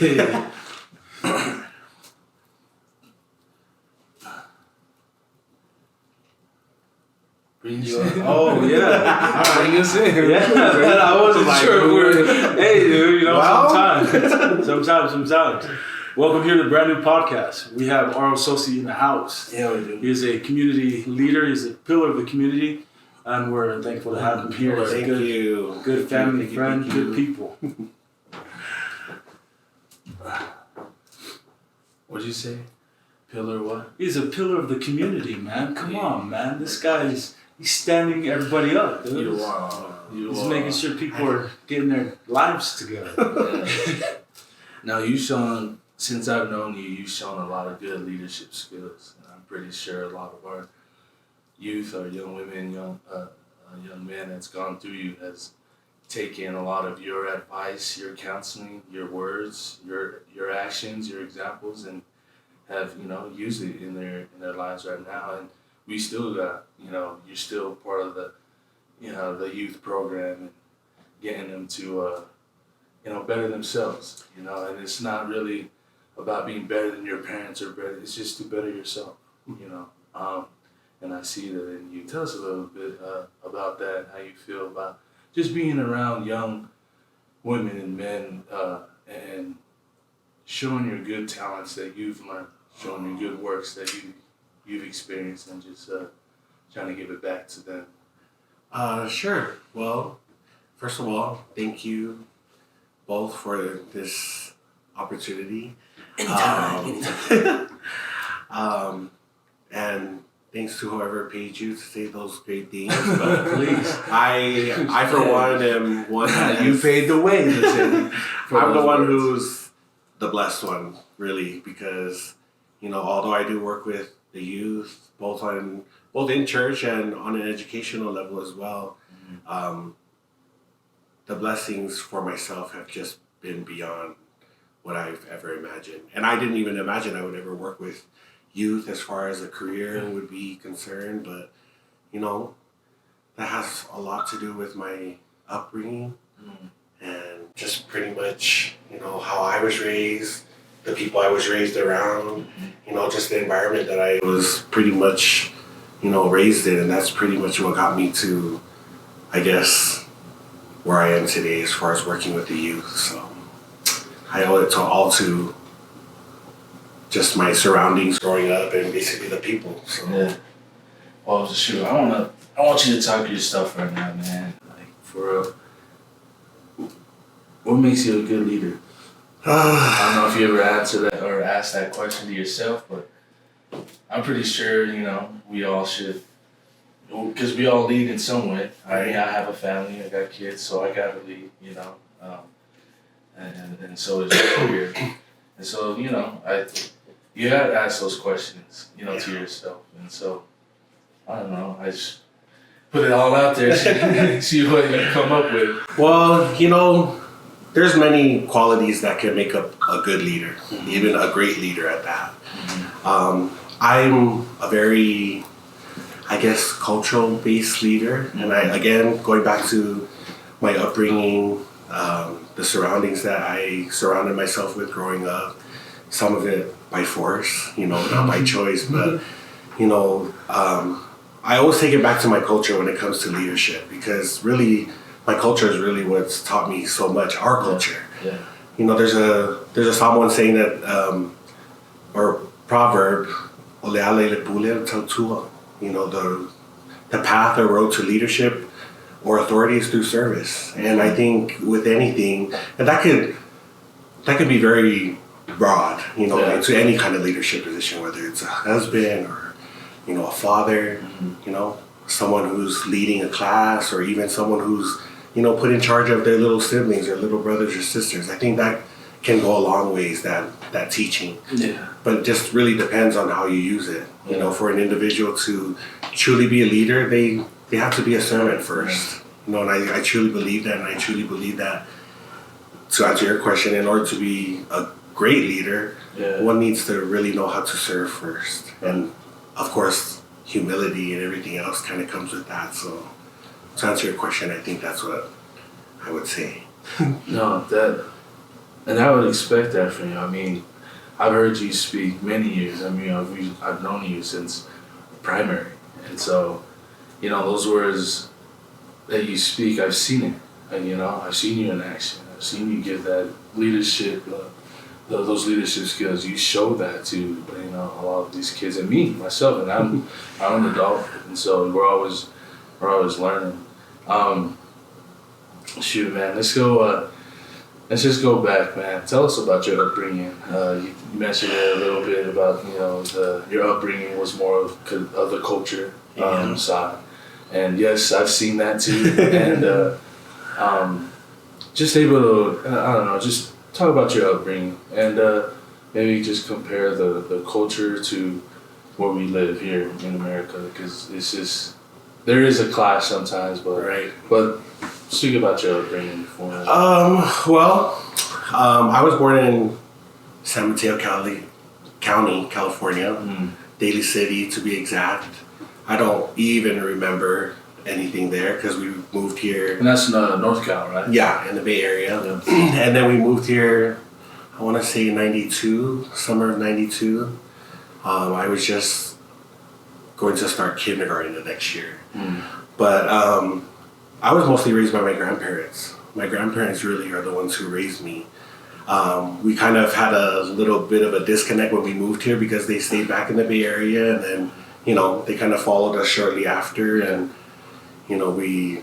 Oh yeah, bring us in. Yeah, man, I wasn't sure. Hey, dude, you know, sometimes. Welcome here to Brand Niu Podcast. We have Auro Sosi in the house. Yeah, we do. He's a community leader. He's a pillar of the community, and we're thankful to have him here. He's Thank you. Good family, friend, good people. What'd you say? Pillar what? He's a pillar of the community, man. Come on, man. This guy's he's standing everybody up, dude. He's making sure people are getting their lives together. Now, since I've known you, you've shown a lot of good leadership skills. And I'm pretty sure a lot of our youth, our young women, young men that's gone through you has taken a lot of your advice, your counseling, your words, your actions, your examples, and have, used it in their lives right now. And we still got, you're still part of the, the youth program and getting them to, better themselves, and it's not really about being better than your parents or better, it's just to better yourself, and I see that in you. Tell us a little bit about that, how you feel about just being around young women and men and showing your good talents that you've learned, showing your good works that you've experienced, and just trying to give it back to them. Sure. Well, first of all, thank you both for this opportunity. Anytime. And thanks to whoever paid you to say those great things. But Please. I for one am one that You paid the way. I'm the one who's the blessed one, really, because although I do work with the youth, both in church and on an educational level as well, the blessings for myself have just been beyond what I've ever imagined. And I didn't even imagine I would ever work with youth as far as a career would be concerned. But, that has a lot to do with my upbringing and just pretty much, how I was raised, the people I was raised around, just the environment that I was pretty much, raised in. And that's pretty much what got me to, I guess, where I am today as far as working with the youth. So I owe it to just my surroundings growing up and basically the people. So. Yeah. Well, shoot, I want you to talk your stuff right now, man. Like, for real. What makes you a good leader? I don't know if you ever answered that or asked that question to yourself, but I'm pretty sure, we all should. Because we all lead in some way. I mean, I have a family, I got kids, so I gotta lead, and so is your career. And so, you gotta ask those questions, to yourself. And so, I don't know, I just put it all out there, see what you come up with. Well, there's many qualities that can make up a good leader, even a great leader at that. I'm a very, I guess, cultural-based leader. And going back to my upbringing, the surroundings that I surrounded myself with growing up, some of it by force, not by choice, but, I always take it back to my culture when it comes to leadership, because really, my culture is really what's taught me so much, our culture. Yeah. There's a Samoan saying that, or proverb, oleale le pule tautua. The path or road to leadership or authority is through service. And I think with anything, and that could be very broad, to any kind of leadership position, whether it's a husband or, a father, someone who's leading a class, or even someone who's, put in charge of their little siblings or little brothers or sisters. I think that can go a long ways, that teaching. Yeah. But it just really depends on how you use it. For an individual to truly be a leader, they have to be a servant first. And I truly believe that, and I truly believe that, to answer your question, in order to be a great leader, one needs to really know how to serve first. And of course, humility and everything else kind of comes with that. So to answer your question, I think that's what I would say. No, And I would expect that from you. I mean, I've heard you speak many years. I mean, I've known you since primary. And so, those words that you speak, I've seen it. And, I've seen you in action. I've seen you give that leadership, those leadership skills. You show that to, a lot of these kids and me, myself. And I'm an adult. And so we're always learning. Shoot, man, let's just go back, man. Tell us about your upbringing. You mentioned it a little bit about, your upbringing was more of the culture side. And yes, I've seen that too. And just able to, I don't know, just talk about your upbringing and maybe just compare the culture to where we live here in America, because it's just, there is a clash sometimes, but right. But speak about your upbringing before. I was born in San Mateo County, California, Daly City to be exact. I don't even remember anything there because we moved here. And that's North Cal, right? Yeah, in the Bay Area. Yeah. And then we moved here, I want to say 92, summer of 92. I was just going to start kindergarten the next year. But I was mostly raised by my grandparents. My grandparents really are the ones who raised me. We kind of had a little bit of a disconnect when we moved here because they stayed back in the Bay Area, and then, they kind of followed us shortly after, and, we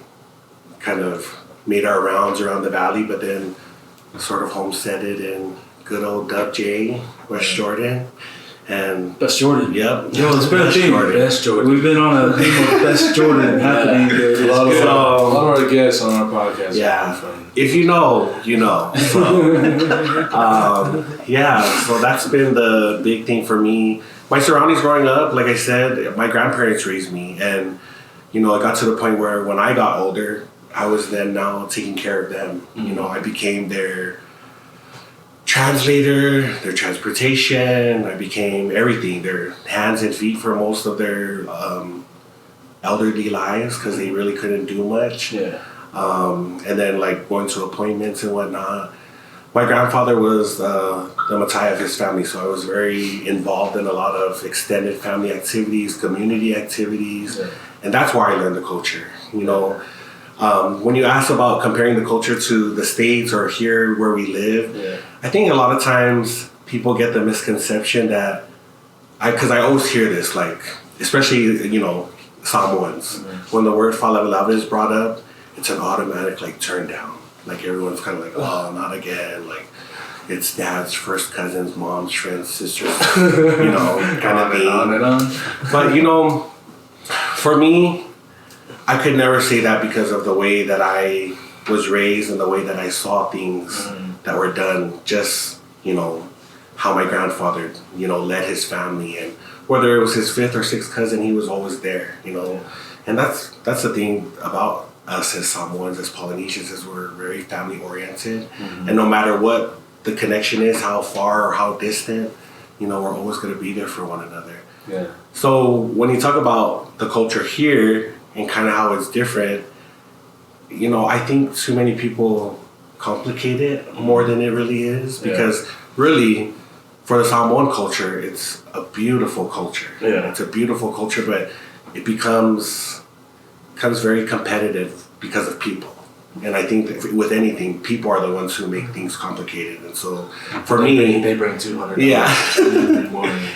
kind of made our rounds around the valley, but then sort of homesteaded in good old Dub J, West Jordan. And Best Jordan. Yep. Yo, it's been a theme. Best Jordan. We've been on a theme of Best Jordan happening. A lot of our guests on our podcast. Yeah. If you know, you know. So, so that's been the big thing for me. My surroundings growing up, like I said, my grandparents raised me. And, I got to the point where when I got older, I was then now taking care of them. I became their translator, their transportation. I became everything, their hands and feet for most of their elderly lives because they really couldn't do much. Yeah. And then like going to appointments and whatnot. My grandfather was the Matai of his family, so I was very involved in a lot of extended family activities, community activities, and that's where I learned the culture. When you ask about comparing the culture to the States or here where we live, I think a lot of times people get the misconception that, because I always hear this, like, especially, Samoans, when the word falalava is brought up, it's an automatic, like, turn down. Like, everyone's kind of like, oh, not again. Like, it's dad's first cousins, mom's friends, sisters, kind of thing. On and on. But, for me, I could never say that because of the way that I was raised and the way that I saw things that were done, just, how my grandfather, led his family, and whether it was his fifth or sixth cousin, he was always there, And that's the thing about us as Samoans, as Polynesians, is we're very family oriented. And no matter what the connection is, how far or how distant, we're always going to be there for one another. Yeah. So when you talk about the culture here and kind of how it's different, I think too many people complicate it more than it really is, because really for the Samoan culture, it's a beautiful culture. Yeah. It's a beautiful culture, but it becomes very competitive because of people. And I think that with anything, people are the ones who make things complicated. And so for me... They bring 200. Yeah.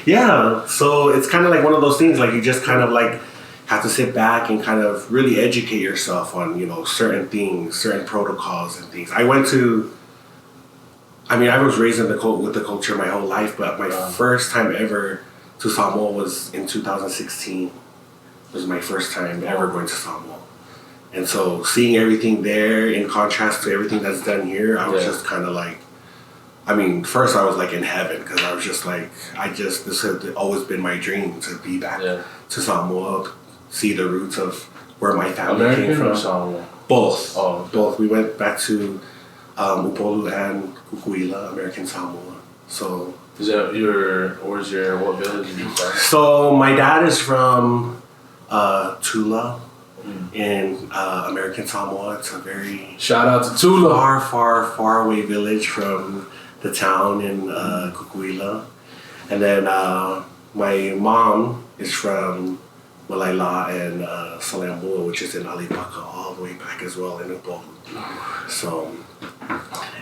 Yeah. So it's kind of like one of those things, like you just kind of like have to sit back and kind of really educate yourself on, certain things, certain protocols and things. I was raised with the culture my whole life, but my first time ever to Samoa was in 2016. It was my first time ever going to Samoa. And so seeing everything there in contrast to everything that's done here, I was just kind of like, first I was like in heaven, because I was just like, this had always been my dream to be back to Samoa, see the roots of where my family came from. Or Samoa? Both. Oh. Both. We went back to Upolu and Kukuila, American Samoa. So. Is that what village did you start? So my dad is from Tula. in American Samoa. It's a very shout out to Tula. far away village from the town in Kukuila. And then my mom is from Malaila and Salambua, which is in Alipaka, all the way back as well in Upol. So,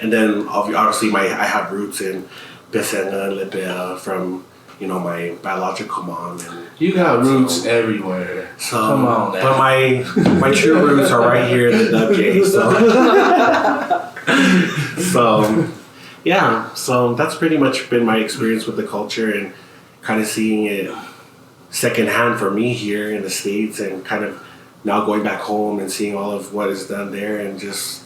and then obviously I have roots in Besenga and Lepea from, you know, my biological mom. And you got roots everywhere. So, come on, man. But my true roots are right here in the WJ. So, yeah. So that's pretty much been my experience with the culture and kind of seeing it secondhand for me here in the States, and kind of now going back home and seeing all of what is done there and just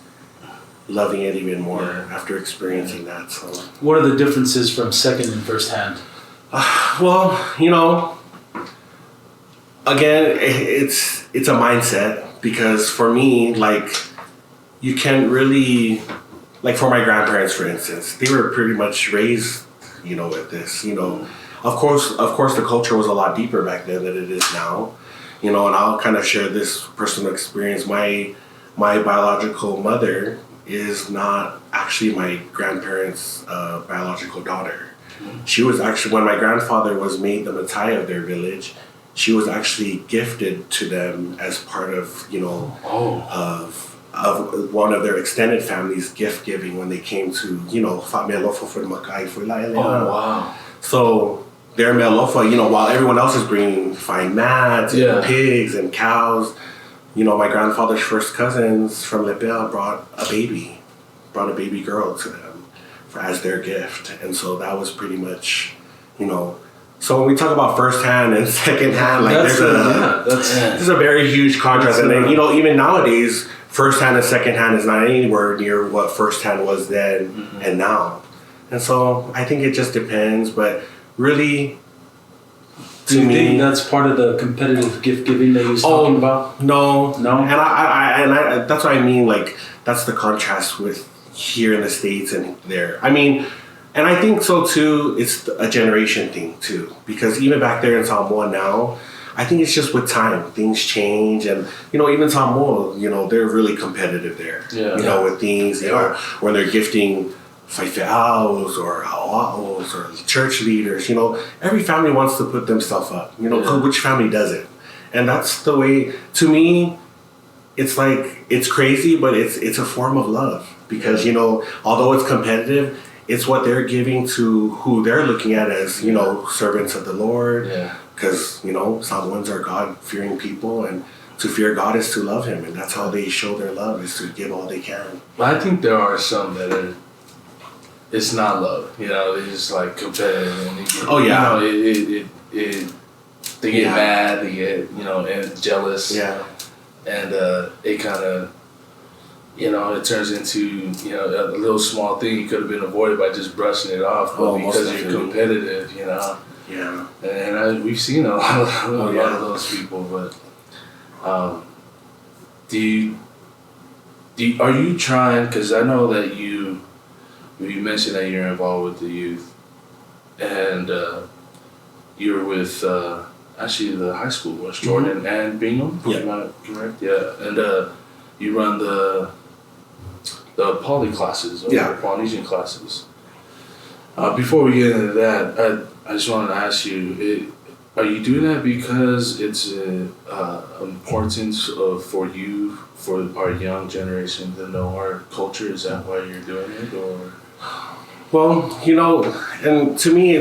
loving it even more after experiencing that. So, what are the differences from second and first hand? Well, you know, again, it's a mindset, because for me, like, you can't really, like, for my grandparents, for instance, they were pretty much raised, you know, with this, you know. Of course, the culture was a lot deeper back then than it is now, you know. And I'll kind of share this personal experience. My biological mother is not actually my grandparents' biological daughter. She was actually, when my grandfather was made the Matai of their village, she was actually gifted to them as part of, you know, of one of their extended family's gift giving when they came to, you know, Alofa for Makai for Laile. Oh, wow. So their Alofa, you know, while everyone else is bringing fine mats and pigs and cows, you know, my grandfather's first cousins from Lepea brought a baby girl to them as their gift. And so that was pretty much, you know, so when we talk about first hand and second hand, like there's a very huge contrast. And then, you know, even nowadays, first hand and second hand is not anywhere near what first hand was then and now. And so I think it just depends, but really, do you think that's part of the competitive gift giving that you was talking about? No. And I that's what I mean, like, that's the contrast with here in the States and there. I mean, and I think so too, it's a generation thing too, because even back there in Samoa now, I think it's just with time, things change. And, you know, even Samoa, you know, they're really competitive there, you know, with things, you know, when they're gifting faifeaus or ouous or church leaders, you know, every family wants to put themselves up, you know, which family doesn't? And that's the way, to me, it's like, it's crazy, but it's a form of love, because, you know, although it's competitive, it's what they're giving to who they're looking at as, you know, servants of the Lord. Because, you know, Samoans are God-fearing people, and to fear God is to love Him, and that's how they show their love, is to give all they can. But I think there are some that are, it's not love, you know, it's just like competitive. And you know, they get mad, they get, you know, and jealous. And it kind of, you know, it turns into, you know, a little small thing you could have been avoided by just brushing it off, but because you're competitive, you know. And we've seen a lot of those people, but are you trying, because I know that you mentioned that you're involved with the youth, and you're with actually the high school, West Jordan and Bingham, am I correct? And you run the poly classes, or the Polynesian classes. Before we get into that, I just wanted to ask you, are you doing that because it's importance for you, for our young generation to know our culture? Is that why you're doing it, or? Well, you know, and to me,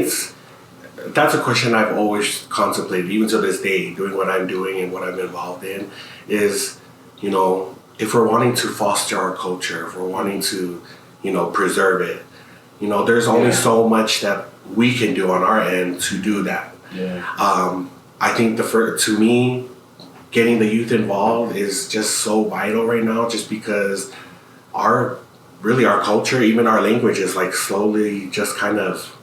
that's a question I've always contemplated, even to this day, doing what I'm doing and what I'm involved in, is, you know, if we're wanting to foster our culture, if we're wanting to, you know, preserve it, you know, there's only so much that we can do on our end to do that. I think to me, getting the youth involved is just so vital right now, just because our culture, even our language, is like slowly just kind of,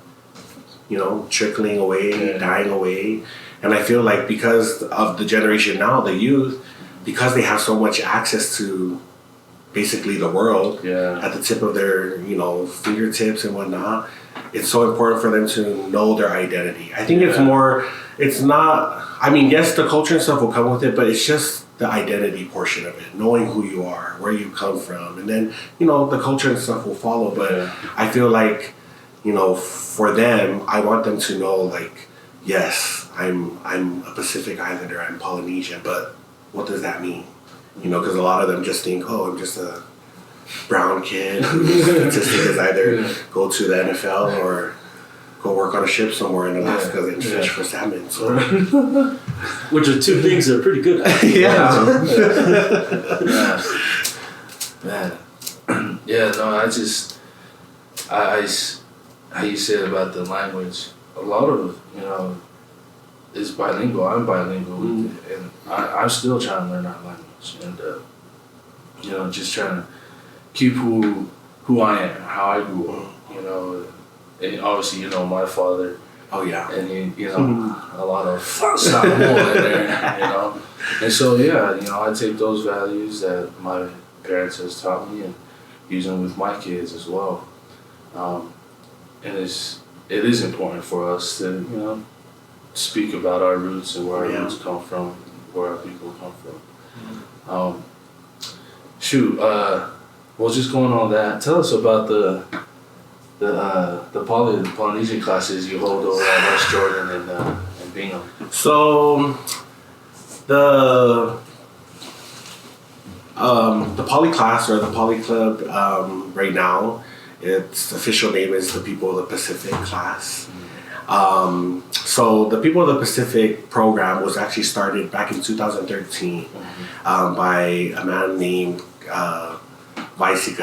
you know, trickling away, dying away. And I feel like because of the generation now, the youth, because they have so much access to basically the world at the tip of their, you know, fingertips and whatnot, it's so important for them to know their identity. I think it's not, I mean, yes, the culture and stuff will come with it, but it's just the identity portion of it, knowing who you are, where you come from, and then, you know, the culture and stuff will follow. But I feel like, you know, for them, I want them to know, like, yes, I'm a Pacific Islander, I'm Polynesian, but what does that mean? You know, because a lot of them just think, oh, I'm just a brown kid whose statistic is either go to the NFL or go work on a ship somewhere in Alaska and fish for salmon. So. Which are two things that are pretty good at. Man. Yeah, no, I how you said about the language, a lot of, you know, is bilingual. I'm bilingual with it, and I'm still trying to learn that language, and you know, just trying to keep who I am, how I grew up, you know, and obviously, you know, my father. Oh yeah. And he, you know, a lot of Samoa in there, you know, and so yeah, you know, I take those values that my parents has taught me and use them with my kids as well, and it is important for us to, you know, speak about our roots and where our roots come from, where our people come from. Well, just going on that, tell us about the Polynesian classes you hold over at West Jordan and Bingham. So the Poly class or the Poly Club right now, its official name is the People of the Pacific class. So the People of the Pacific program was actually started back in 2013 by a man named Vaisi.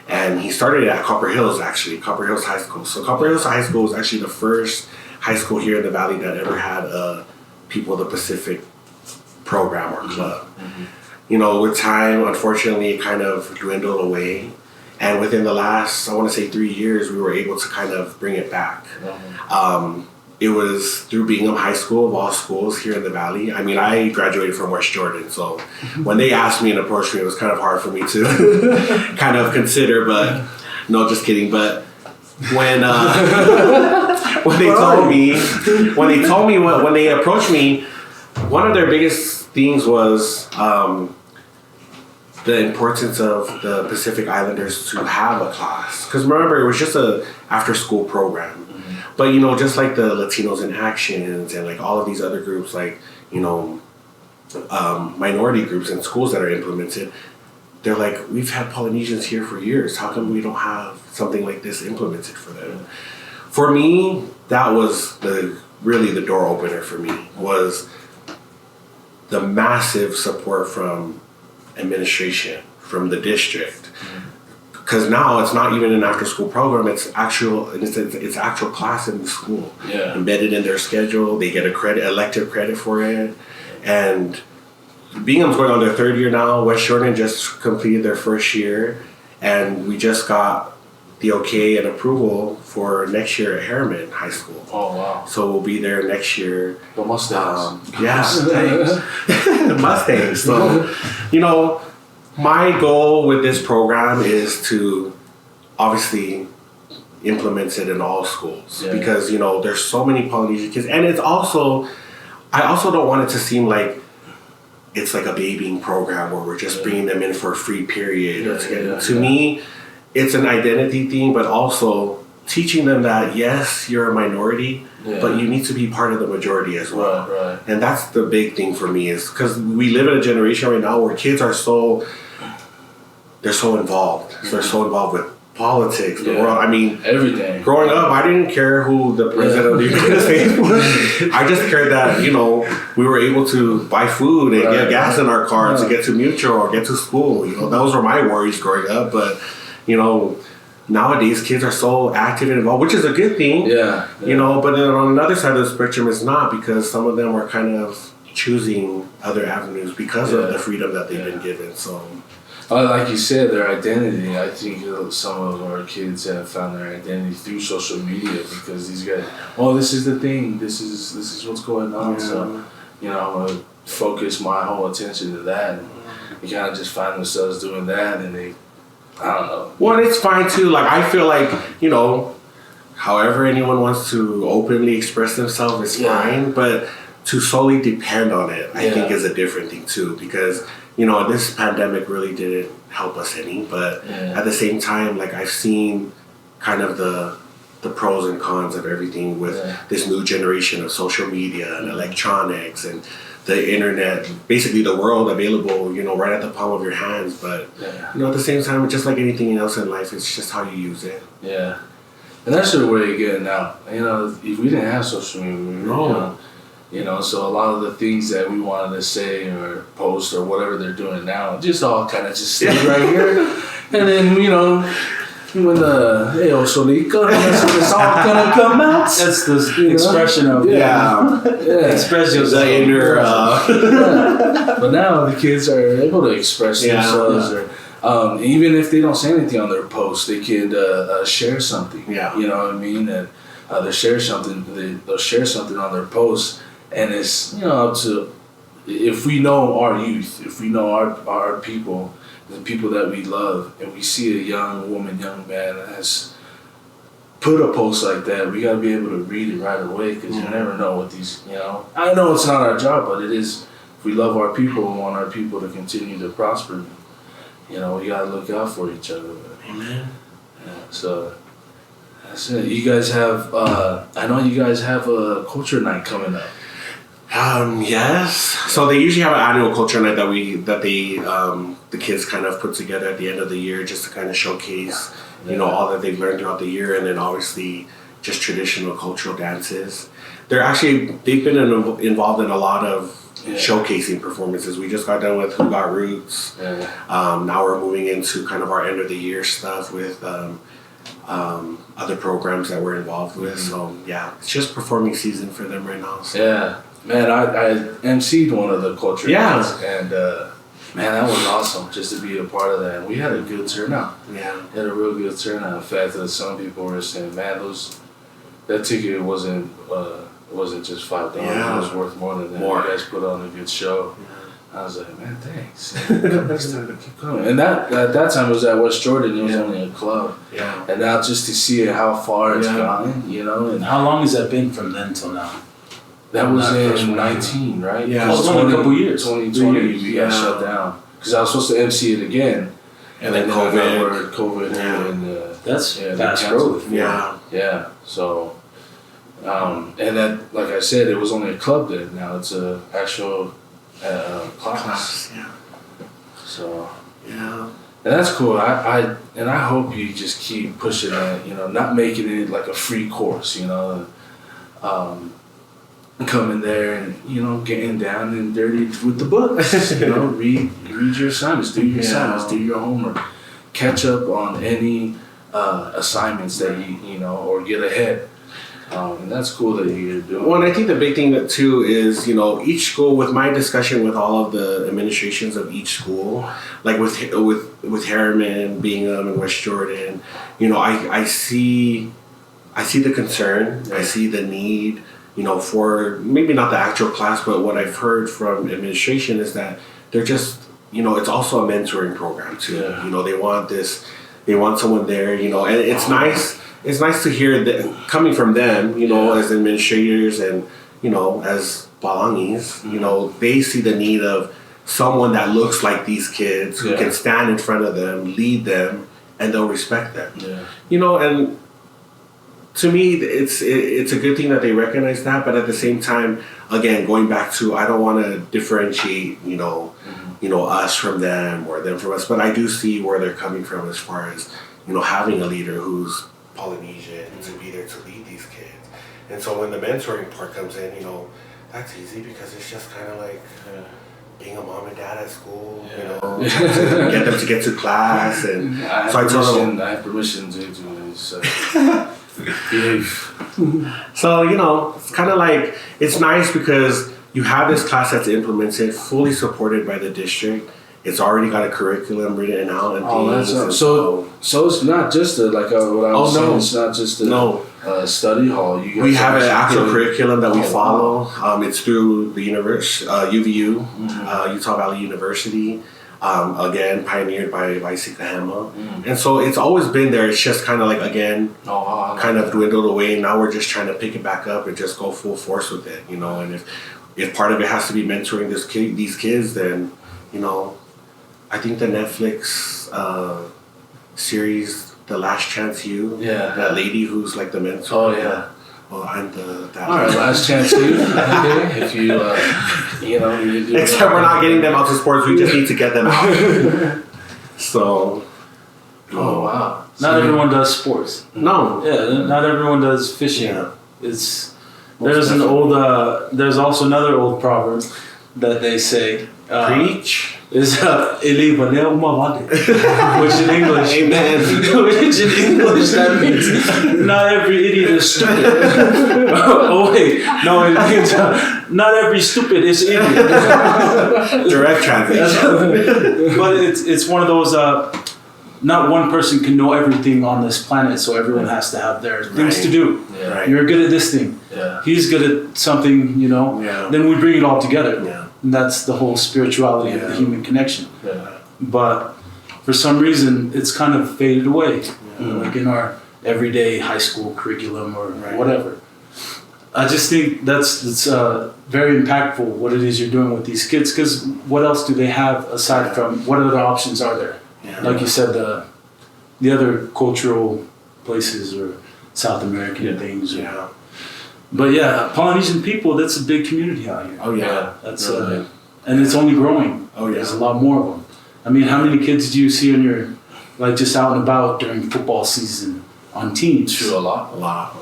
And he started at Copper Hills, actually, Copper Hills High School. So Copper Hills High School was actually the first high school here in the Valley that ever had a People of the Pacific program or club. You know, with time, unfortunately, it kind of dwindled away. And within the last, I want to say 3 years, we were able to kind of bring it back. It was through Bingham High School, of all schools here in the Valley. I mean, I graduated from West Jordan, so when they asked me and approached me, it was kind of hard for me to kind of consider, but no, just kidding. But when they approached me, one of their biggest things was the importance of the Pacific Islanders to have a class. Because remember, it was just a after-school program. But, you know, just like the Latinos in Actions and like all of these other groups, like, you know, minority groups and schools that are implemented, they're like, we've had Polynesians here for years. How come we don't have something like this implemented for them? For me, that was really the door opener for me, was the massive support from administration, from the district. Because now it's not even an after-school program; it's actual class in the school, embedded in their schedule. They get elective credit for it, and Bingham's going on their third year now. West Jordan just completed their first year, and we just got the okay and approval for next year at Harriman High School. Oh wow! So we'll be there next year. The Mustangs. Mustangs. So, you know, my goal with this program is to obviously implement it in all schools because, you know, there's so many Polynesian kids, and I also don't want it to seem like it's like a babying program where we're just bringing them in for a free period. To me, it's an identity thing, but also teaching them that yes, you're a minority, but you need to be part of the majority as well. Right. And that's the big thing for me, is because we live in a generation right now where kids are so involved. So they're so involved with politics, the world. I mean, everything. Growing up, I didn't care who the president of the United States was. I just cared that, you know, we were able to buy food and get gas in our cars to get to Mutual or get to school. You know, those were my worries growing up. But, you know, nowadays kids are so active and involved, which is a good thing. You know, but then on another side of the spectrum, it's not, because some of them are kind of choosing other avenues because of the freedom that they've been given. So. Like you said, their identity. I think some of our kids have found their identity through social media, because these guys, this is the thing. This is what's going on. So, you know, I'm gonna focus my whole attention to that. And you kind of just find themselves doing that, and I don't know. Well, it's fine too. Like, I feel like, you know, however anyone wants to openly express themselves is fine. But to solely depend on it, I think is a different thing too, because this pandemic really didn't help us any, but at the same time, like I've seen kind of the pros and cons of everything with this new generation of social media and electronics and the internet, basically the world available, right at the palm of your hands. But at the same time, just like anything else in life, it's just how you use it. Yeah, and that's the way you get it now. If we didn't have social media, so a lot of the things that we wanted to say or post or whatever they're doing now, just all kind of just stay right here, and then when the Auro Sosi, it's all gonna come out. That's the expression of express yourself. The inner. But now the kids are able to express themselves, or even if they don't say anything on their post, they could share something. Yeah. You know what I mean? And they'll share something. They'll share something on their post, and it's up to, if we know our youth, if we know our people, the people that we love, and we see a young woman, young man that has put a post like that, we gotta be able to read it right away, because you never know what these, I know it's not our job, but it is. If we love our people and want our people to continue to prosper, we gotta look out for each other. Amen. Yeah, so that's it. You guys have, I know you guys have a culture night coming up. Yes. So they usually have an annual culture night that the kids kind of put together at the end of the year, just to kind of showcase, all that they've learned throughout the year, and then obviously just traditional cultural dances. They've been involved in a lot of showcasing performances. We just got done with Who Got Roots. Now we're moving into kind of our end of the year stuff with other programs that we're involved with. So it's just performing season for them right now. So. Yeah. Man, I emceed one of the culture nights, and man, that was awesome just to be a part of that. And we had a good turnout. Yeah, we had a real good turnout. In fact, some people were saying, "Man, that ticket wasn't just $5. It was worth more than that. You guys put on a good show." Yeah. I was like, "Man, thanks. Next time, keep coming." And at that time it was at West Jordan. It was only a club. Yeah. And now just to see how far it's gone, And how long has that been from then till now? That was in 19, right? Yeah, it was only a couple years. 2020, we got shut down. Because I was supposed to MC it again. And then COVID and that's fast growth. Yeah. Yeah, so, and then, like I said, it was only a club then. Now it's a actual class. Yeah. So. Yeah. And that's cool. I hope you just keep pushing that, not making it like a free course, coming there and getting down and dirty with the books. Read your assignments, do your assignments, do your homework, catch up on any assignments that you or get ahead. And that's cool that you're doing. Well, and I think the big thing too is each school, with my discussion with all of the administrations of each school, like with Harriman, Bingham, and West Jordan, I see the concern, I see the need. For maybe not the actual class, but what I've heard from administration is that they're just, it's also a mentoring program too. Yeah. They want someone there, and it's nice. It's nice to hear that coming from them, as administrators and, as Balangis, they see the need of someone that looks like these kids who can stand in front of them, lead them, and they'll respect them. Yeah. And to me, it's a good thing that they recognize that, but at the same time, again, going back to, I don't want to differentiate, us from them or them from us, but I do see where they're coming from as far as, having a leader who's Polynesian to be there to lead these kids. And so when the mentoring part comes in, that's easy because it's just kind of like being a mom and dad at school, get them to get to class. And I have permission to do this. So, it's kind of like, it's nice because you have this class that's implemented, fully supported by the district. It's already got a curriculum written out and things. So it's not just what I was saying. It's not just a study hall. We have an actual curriculum that we follow. It's through the UVU, Utah Valley University. Again, pioneered by Sikahema. And so it's always been there. It's just kind of like, again, kind of dwindled away. Now we're just trying to pick it back up and just go full force with it, And if part of it has to be mentoring these kids, then, I think the Netflix series, The Last Chance You, that lady who's like the mentor. Oh, yeah. Well, I'm that. All right, Last Chance You. Okay. If you, you do except we're not getting them out to sports, we just need to get them out. So. Oh, wow. Not everyone does sports. No. Yeah, not everyone does fishing. Yeah. There's also another old proverb that they say. Preach. Is which in English, amen. Which in English that means not every idiot is stupid. Oh wait, no, it means not every stupid is idiot. Direct translation. But it's one of those. Not one person can know everything on this planet, so everyone has to have their things to do. Yeah. Right. You're good at this thing. Yeah. He's good at something, Yeah. Then we bring it all together. Yeah. And that's the whole spirituality of the human connection. Yeah. But for some reason, it's kind of faded away, like in our everyday high school curriculum or whatever. I just think that's very impactful what it is you're doing with these kids, because what else do they have aside from, what other options are there? Yeah. Like you said, the other cultural places or South American things. Yeah. But yeah, Polynesian people, that's a big community out here. Oh yeah. That's and it's only growing. Oh yeah. There's a lot more of them. I mean, how many kids do you see on your, like just out and about during football season on teams? True, a lot. A lot.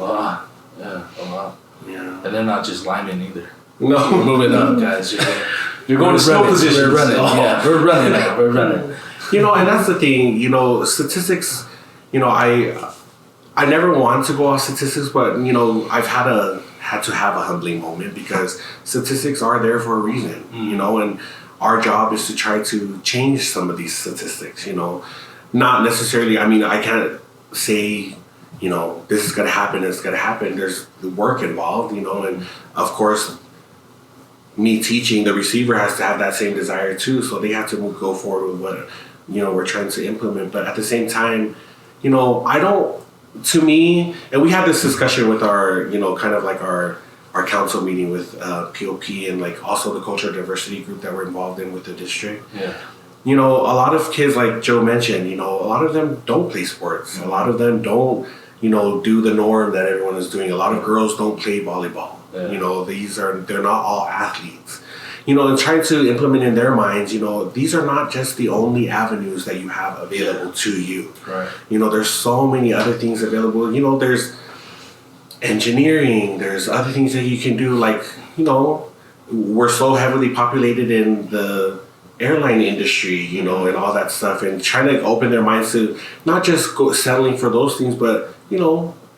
Yeah, a lot. Yeah. And they're not just linemen either. No. We're moving up, guys. You're going to skill positions. We're running. Yeah, we're running now. We're running. And that's the thing, statistics, I never wanted to go off statistics, but, I've had to have a humbling moment, because statistics are there for a reason, and our job is to try to change some of these statistics, not necessarily, I can't say, this is going to happen, it's going to happen. There's the work involved, and of course, me teaching, the receiver has to have that same desire too, so they have to go forward with what, we're trying to implement. But at the same time, to me, and we had this discussion with our, kind of like our council meeting with POP and like also the cultural diversity group that we're involved in with the district. Yeah. A lot of kids, like Joe mentioned, a lot of them don't play sports. A lot of them don't, do the norm that everyone is doing. A lot of girls don't play volleyball. Yeah. They're not all athletes. And trying to implement in their minds, these are not just the only avenues that you have available to you. Right. There's so many other things available. There's engineering, there's other things that you can do, like, we're so heavily populated in the airline industry, and all that stuff, and trying to open their minds to not just settling for those things, but,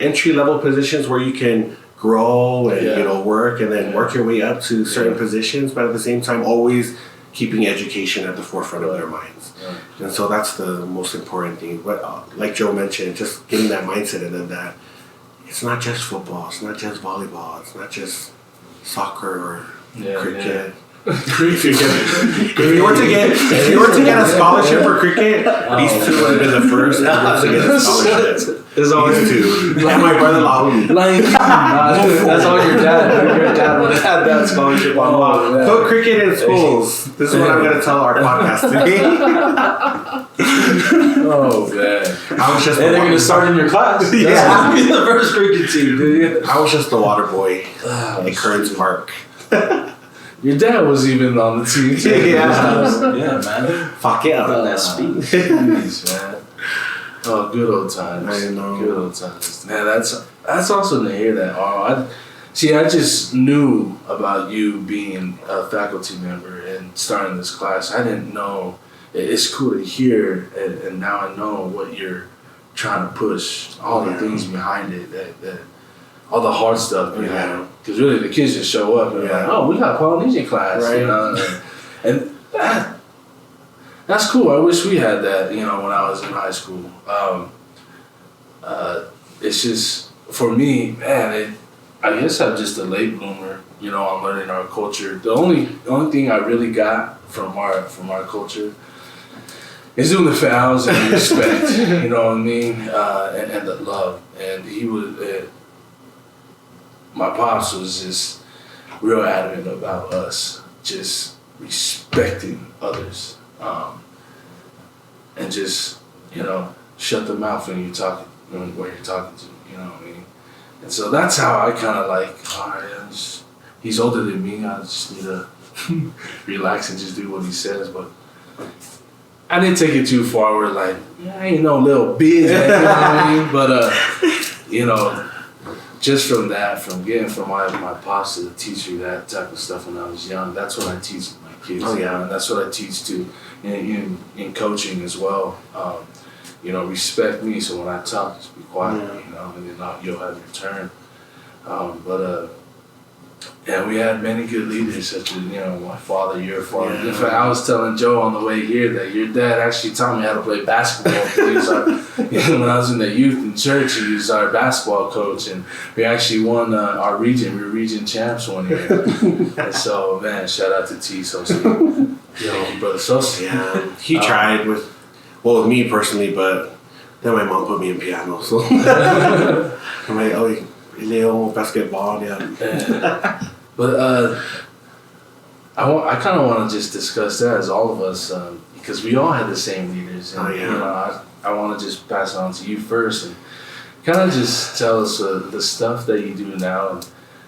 entry-level positions where you can grow and work and then work your way up to certain positions, but at the same time always keeping education at the forefront of their minds. And so that's the most important thing. But like Joe mentioned, just getting that mindset in them that it's not just football, it's not just volleyball, it's not just soccer or cricket. If you were to get a scholarship for cricket, these two would have been the first to get a scholarship. There's always two. And my brother Laomi. That's all your dad. Your dad would have had that scholarship on lock. Put cricket in schools. This is what I'm going to tell our podcast today. Oh man! I was just. And they're going to start in your class. That's going to be the first cricket team, dude. I was just the water boy at Kearns Park. Your dad was even on the team. Yeah, man. Fuck yeah. That speed. Jeez, man. Oh, good old times. I know. Good old times. Man, that's awesome to hear that. I just knew about you being a faculty member and starting this class. I didn't know. It's cool to hear, and now I know what you're trying to push. All the things behind it. That all the hard stuff behind it. Because really, the kids just show up and like, oh, we got Polynesian class, right. and that's cool. I wish we had that, when I was in high school. It's just, for me, man, I guess I'm just a late bloomer, on learning our culture. The only thing I really got from our culture is doing the fouls and the respect, you know what I mean, and the love. And he was, my pops was just, real adamant about us just respecting others, and just, you know, shut the mouth when you're talking, when you're talking to, you know what I mean? And so that's how I kind of like, all right, he's older than me, I just need to relax and just do what he says. But I didn't take it too far. We're like, I ain't no little bitch, you know what I mean? But, you know, just from that, from getting from my pops to teach me that type of stuff when I was young, that's what I teach my kids. Oh, yeah. And that's what I teach to in coaching as well. You know, respect me, so when I talk, just be quiet, you know, and then you'll have your turn. Yeah, we had many good leaders, such as, you know, my father, your father. Yeah. In fact, I was telling Joe on the way here that your dad actually taught me how to play basketball. He was when I was in the youth in church, he was our basketball coach, and we actually won our region. We were region champs one year. And so, man, shout out to T. Sosi. Thank you, Brother Sosi. Yeah, he tried with me personally, but then my mom put me in piano, so I'm like, oh, Leo, basketball, yeah. But I kind of want to just discuss that as all of us, because we all had the same leaders. And, you know, I want to just pass it on to you first and kind of just tell us the stuff that you do now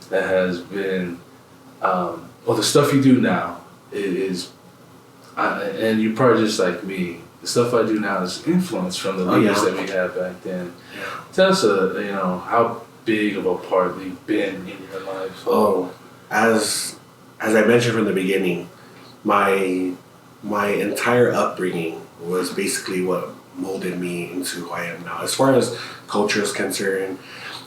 that has been, the stuff you do now is, and you're probably just like me, the stuff I do now is influenced from the leaders that we had back then. Yeah. Tell us, you know, how big of a part they've been in your life. Oh, as I mentioned from the beginning, my entire upbringing was basically what molded me into who I am now. As far as culture is concerned,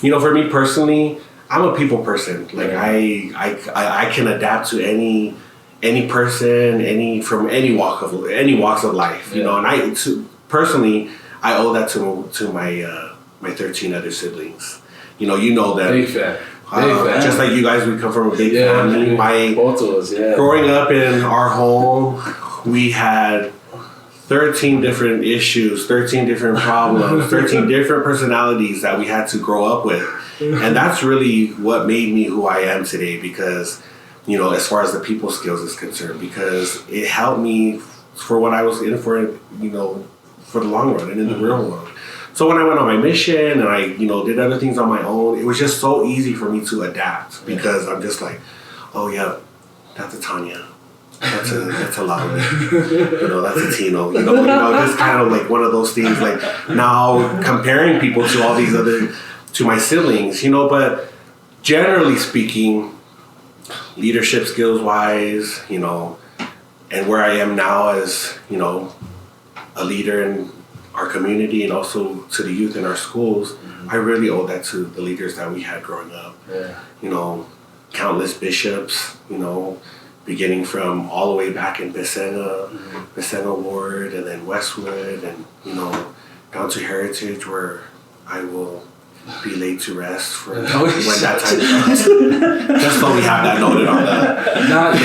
you know, for me personally, I'm a people person. Like I can adapt to any person, from any walks of life. You know, and personally, I owe that to my 13 other siblings. You know that. Big fan. Just like you guys, we come from a big family. Both of us, growing up in our home, we had 13 different issues, 13 different problems, 13 different personalities that we had to grow up with. And that's really what made me who I am today, because, you know, as far as the people skills is concerned, because it helped me for what I was in for, you know, for the long run and in the real world. So when I went on my mission and I, you know, did other things on my own, it was just so easy for me to adapt, because I'm just like, oh yeah, that's a Tanya, that's a Laura, you know, that's a Tino, you know, just kind of like one of those things. Like now comparing people to all these to my siblings, you know, but generally speaking, leadership skills wise, you know, and where I am now as, you know, a leader in our community and also to the youth in our schools, I really owe that to the leaders that we had growing up. Yeah. You know, countless bishops, you know, beginning from all the way back in Besenga Ward, and then Westwood, and, you know, down to Heritage, where I will be laid to rest for when that time comes. Just so we have that noted on that. Not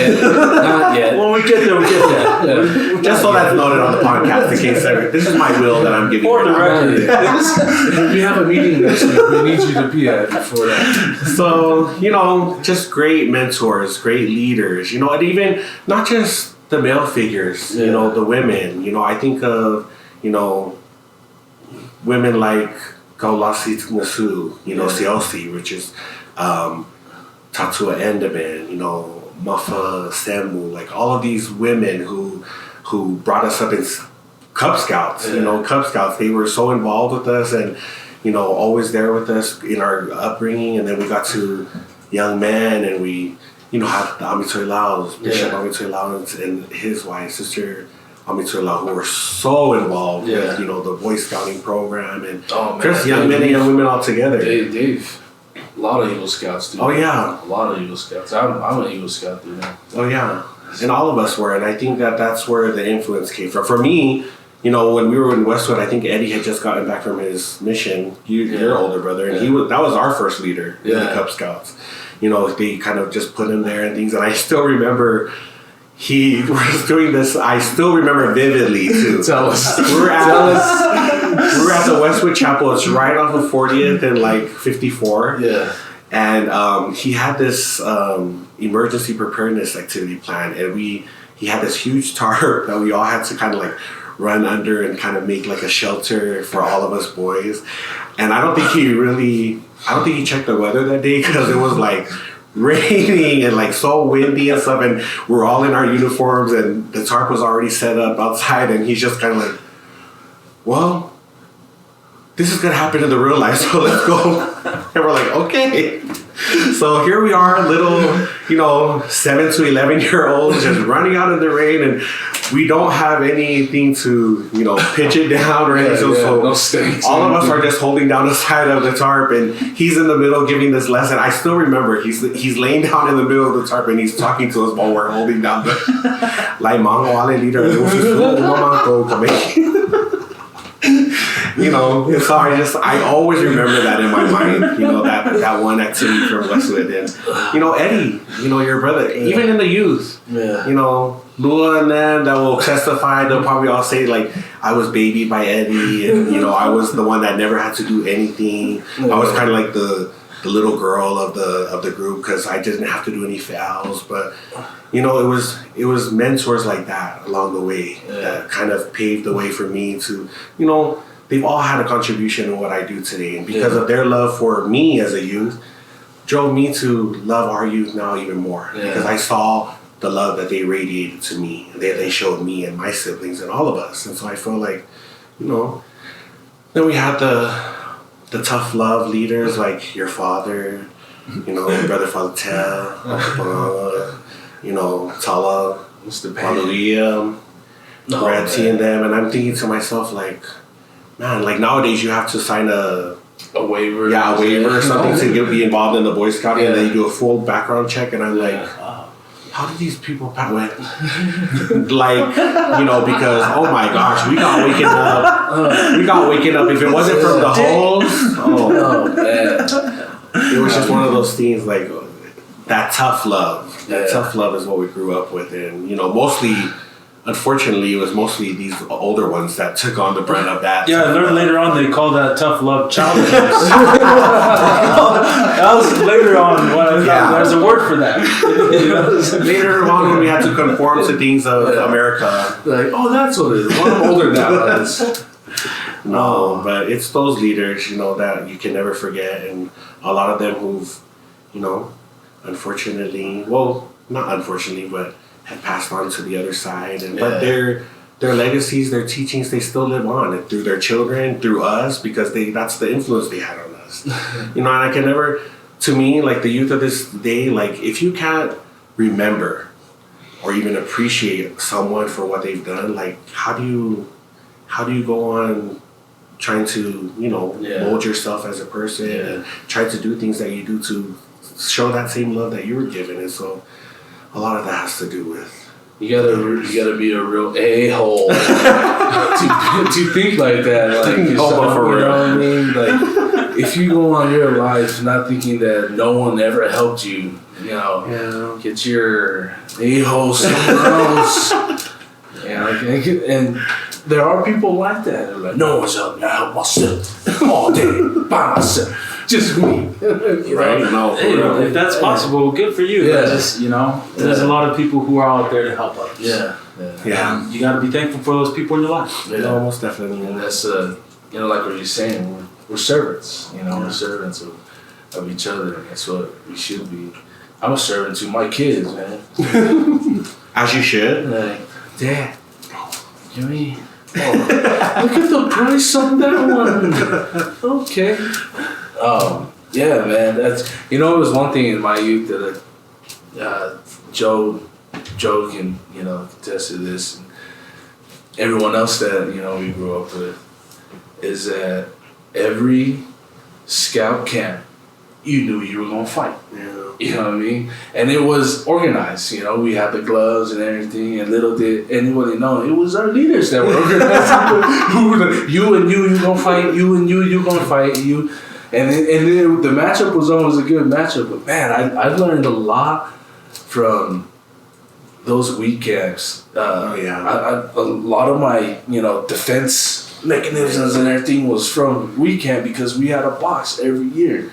yet. When we get there, Yeah. Just so that's noted on the podcast, in case this is my will that I'm giving for the record. We have a meeting next week. We need you to be at before that. So, you know, just great mentors, great leaders, you know, and even not just the male figures, you know, the women. You know, I think of, you know, women like Kaulasi Nasu, you know, Siosi, which is Tatua Endaman, you know, Mafa Samu, like all of these women who brought us up in Cub Scouts, you know, Cub Scouts. They were so involved with us and, you know, always there with us in our upbringing. And then we got to young men, and we, you know, had the Amitoi Laos, Bishop Amitoi Laos and his wife, Sister Amitoi Lao, who were so involved with, you know, the Boy Scouting program and just young men and young women all together. Dave, a lot of Eagle Scouts do. Oh yeah, a lot of Eagle Scouts. I'm an Eagle Scout dude now. Oh yeah, and all of us were, and I think that's where the influence came from. For me, you know, when we were in Westwood, I think Eddie had just gotten back from his mission. Your older brother, and that was our first leader in the Cub Scouts. You know, they kind of just put him there and things, and I still remember. He was doing this. I still remember vividly too. Tell us. We were at the Westwood Chapel. It's right off of 40th and like 54. Yeah. And he had this emergency preparedness activity plan, and he had this huge tarp that we all had to kind of like run under and kind of make like a shelter for all of us boys. And I don't think he checked the weather that day, because it was like raining and like so windy and stuff, and we're all in our uniforms, and the tarp was already set up outside, and he's just kind of like, well, this is gonna happen in the real life, so let's go. And we're like, okay. So here we are, little, 7 to 11-year-olds just running out in the rain, and we don't have anything to, pitch it down or anything. So no stakes. All of us are just holding down the side of the tarp, and he's in the middle giving this lesson. I still remember he's laying down in the middle of the tarp, and he's talking to us while we're holding down the like mango ale leader. So I always remember that in my mind, that one activity from Westwood. And, Eddie, your brother, even in the youth, Lua and them that will testify, they'll probably all say, like, I was babied by Eddie, and, I was the one that never had to do anything. I was kind of like the little girl of the group, because I didn't have to do any fouls. But, it was mentors like that along the way that kind of paved the way for me to, they've all had a contribution in what I do today. And because of their love for me as a youth, drove me to love our youth now even more. Yeah. Because I saw the love that they radiated to me, and they showed me and my siblings and all of us. And so I feel like, then we had the tough love leaders like your father, Brother Father Tel, Tala, Father Liam, Ratty and them. And I'm thinking to myself, like, man, like nowadays you have to sign a waiver. Yeah, a waiver or something to be involved in the Boy Scout, and then you do a full background check. And I'm like, how do these people like, because oh my gosh, we got waking up. If it wasn't from the holes, man, it was just one of those things, like that tough love. That tough love is what we grew up with, and mostly. Unfortunately, it was mostly these older ones that took on the brunt of that. Yeah, I learned later on they call that tough love child abuse. That was later on when I thought there's a word for that. Later on when we had to conform to things of America. Like, that's what it is. Well, I'm older now. No, but it's those leaders, that you can never forget. And a lot of them who've, unfortunately, well, not unfortunately, but have passed on to the other side, but their legacies, their teachings, they still live on, and through their children, through us, because that's the influence they had on us. And I can never, to me, like the youth of this day, like if you can't remember or even appreciate someone for what they've done, like how do you go on trying to mold yourself as a person and try to do things that you do to show that same love that you were given? And so a lot of that has to do with you gotta be a real a-hole to think like that. Like for real. You know what I mean? Like if you go on your life not thinking that no one ever helped you, get your a-hole somewhere else. And there are people like that. They're like, no one's helped me. I help myself all day by myself. Just me. Right? No, if that's possible, good for you. Yeah. Just, there's a lot of people who are out there to help us. Yeah. You got to be thankful for those people in your life. Yeah, most definitely. And that's, like what you're saying, we're servants. We're servants of each other. That's what we should be. I'm a servant to my kids, man. As you should. Like, Dad, you mean? Oh, look at the price on that one. Okay. Yeah, man. That's it was one thing in my youth that Joe can attest to this, and everyone else that we grew up with, is that every scout camp you knew you were gonna fight. You know what I mean? And it was organized. We had the gloves and everything, and little did anybody know it was our leaders that were organized. Who were you gonna fight? You and you gonna fight you. And then the matchup was always a good matchup. But man, I've learned a lot from those week camps. A lot of my defense mechanisms and everything was from week camp, because we had a box every year.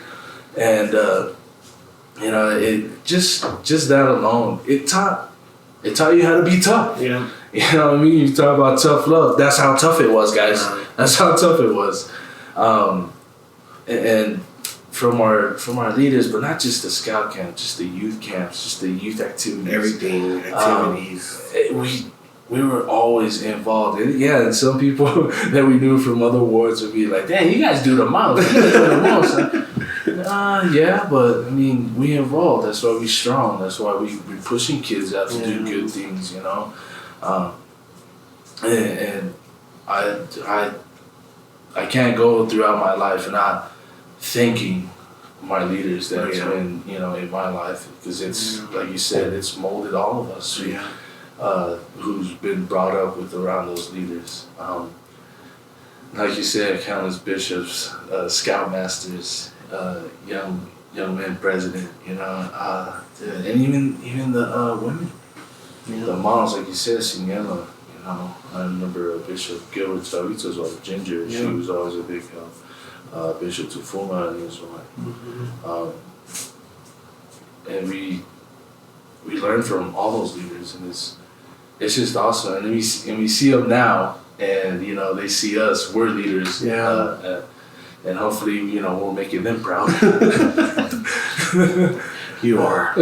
And you know, it just that alone, it taught you how to be tough. Yeah. You know what I mean? You talk about tough love. That's how tough it was, guys. That's how tough it was. And from our leaders, but not just the scout camp, just the youth camps, just the youth activities. Everything, activities. We were always involved. And some people that we knew from other wards would be like, "Dang, you guys do the most. You guys do the most." Yeah, but I mean, we involved. That's why we strong. That's why we pushing kids out to do good things, you know. And I can't go throughout my life not thanking my leaders that's been, you know, in my life, because it's like you said, it's molded all of us who's been brought up with around those leaders. Like you said, countless bishops, scoutmasters, young men president, you know, and even the women, the moms, like you said, Sinela, you know. I remember Bishop Gilbert Tawitos was Ginger. She was always a big help. Bishop Tufuma and his wife. And we learn from all those leaders, and it's just awesome. And we see them now, and you know, they see us. We're leaders. And hopefully, you know, we're making them proud. You are.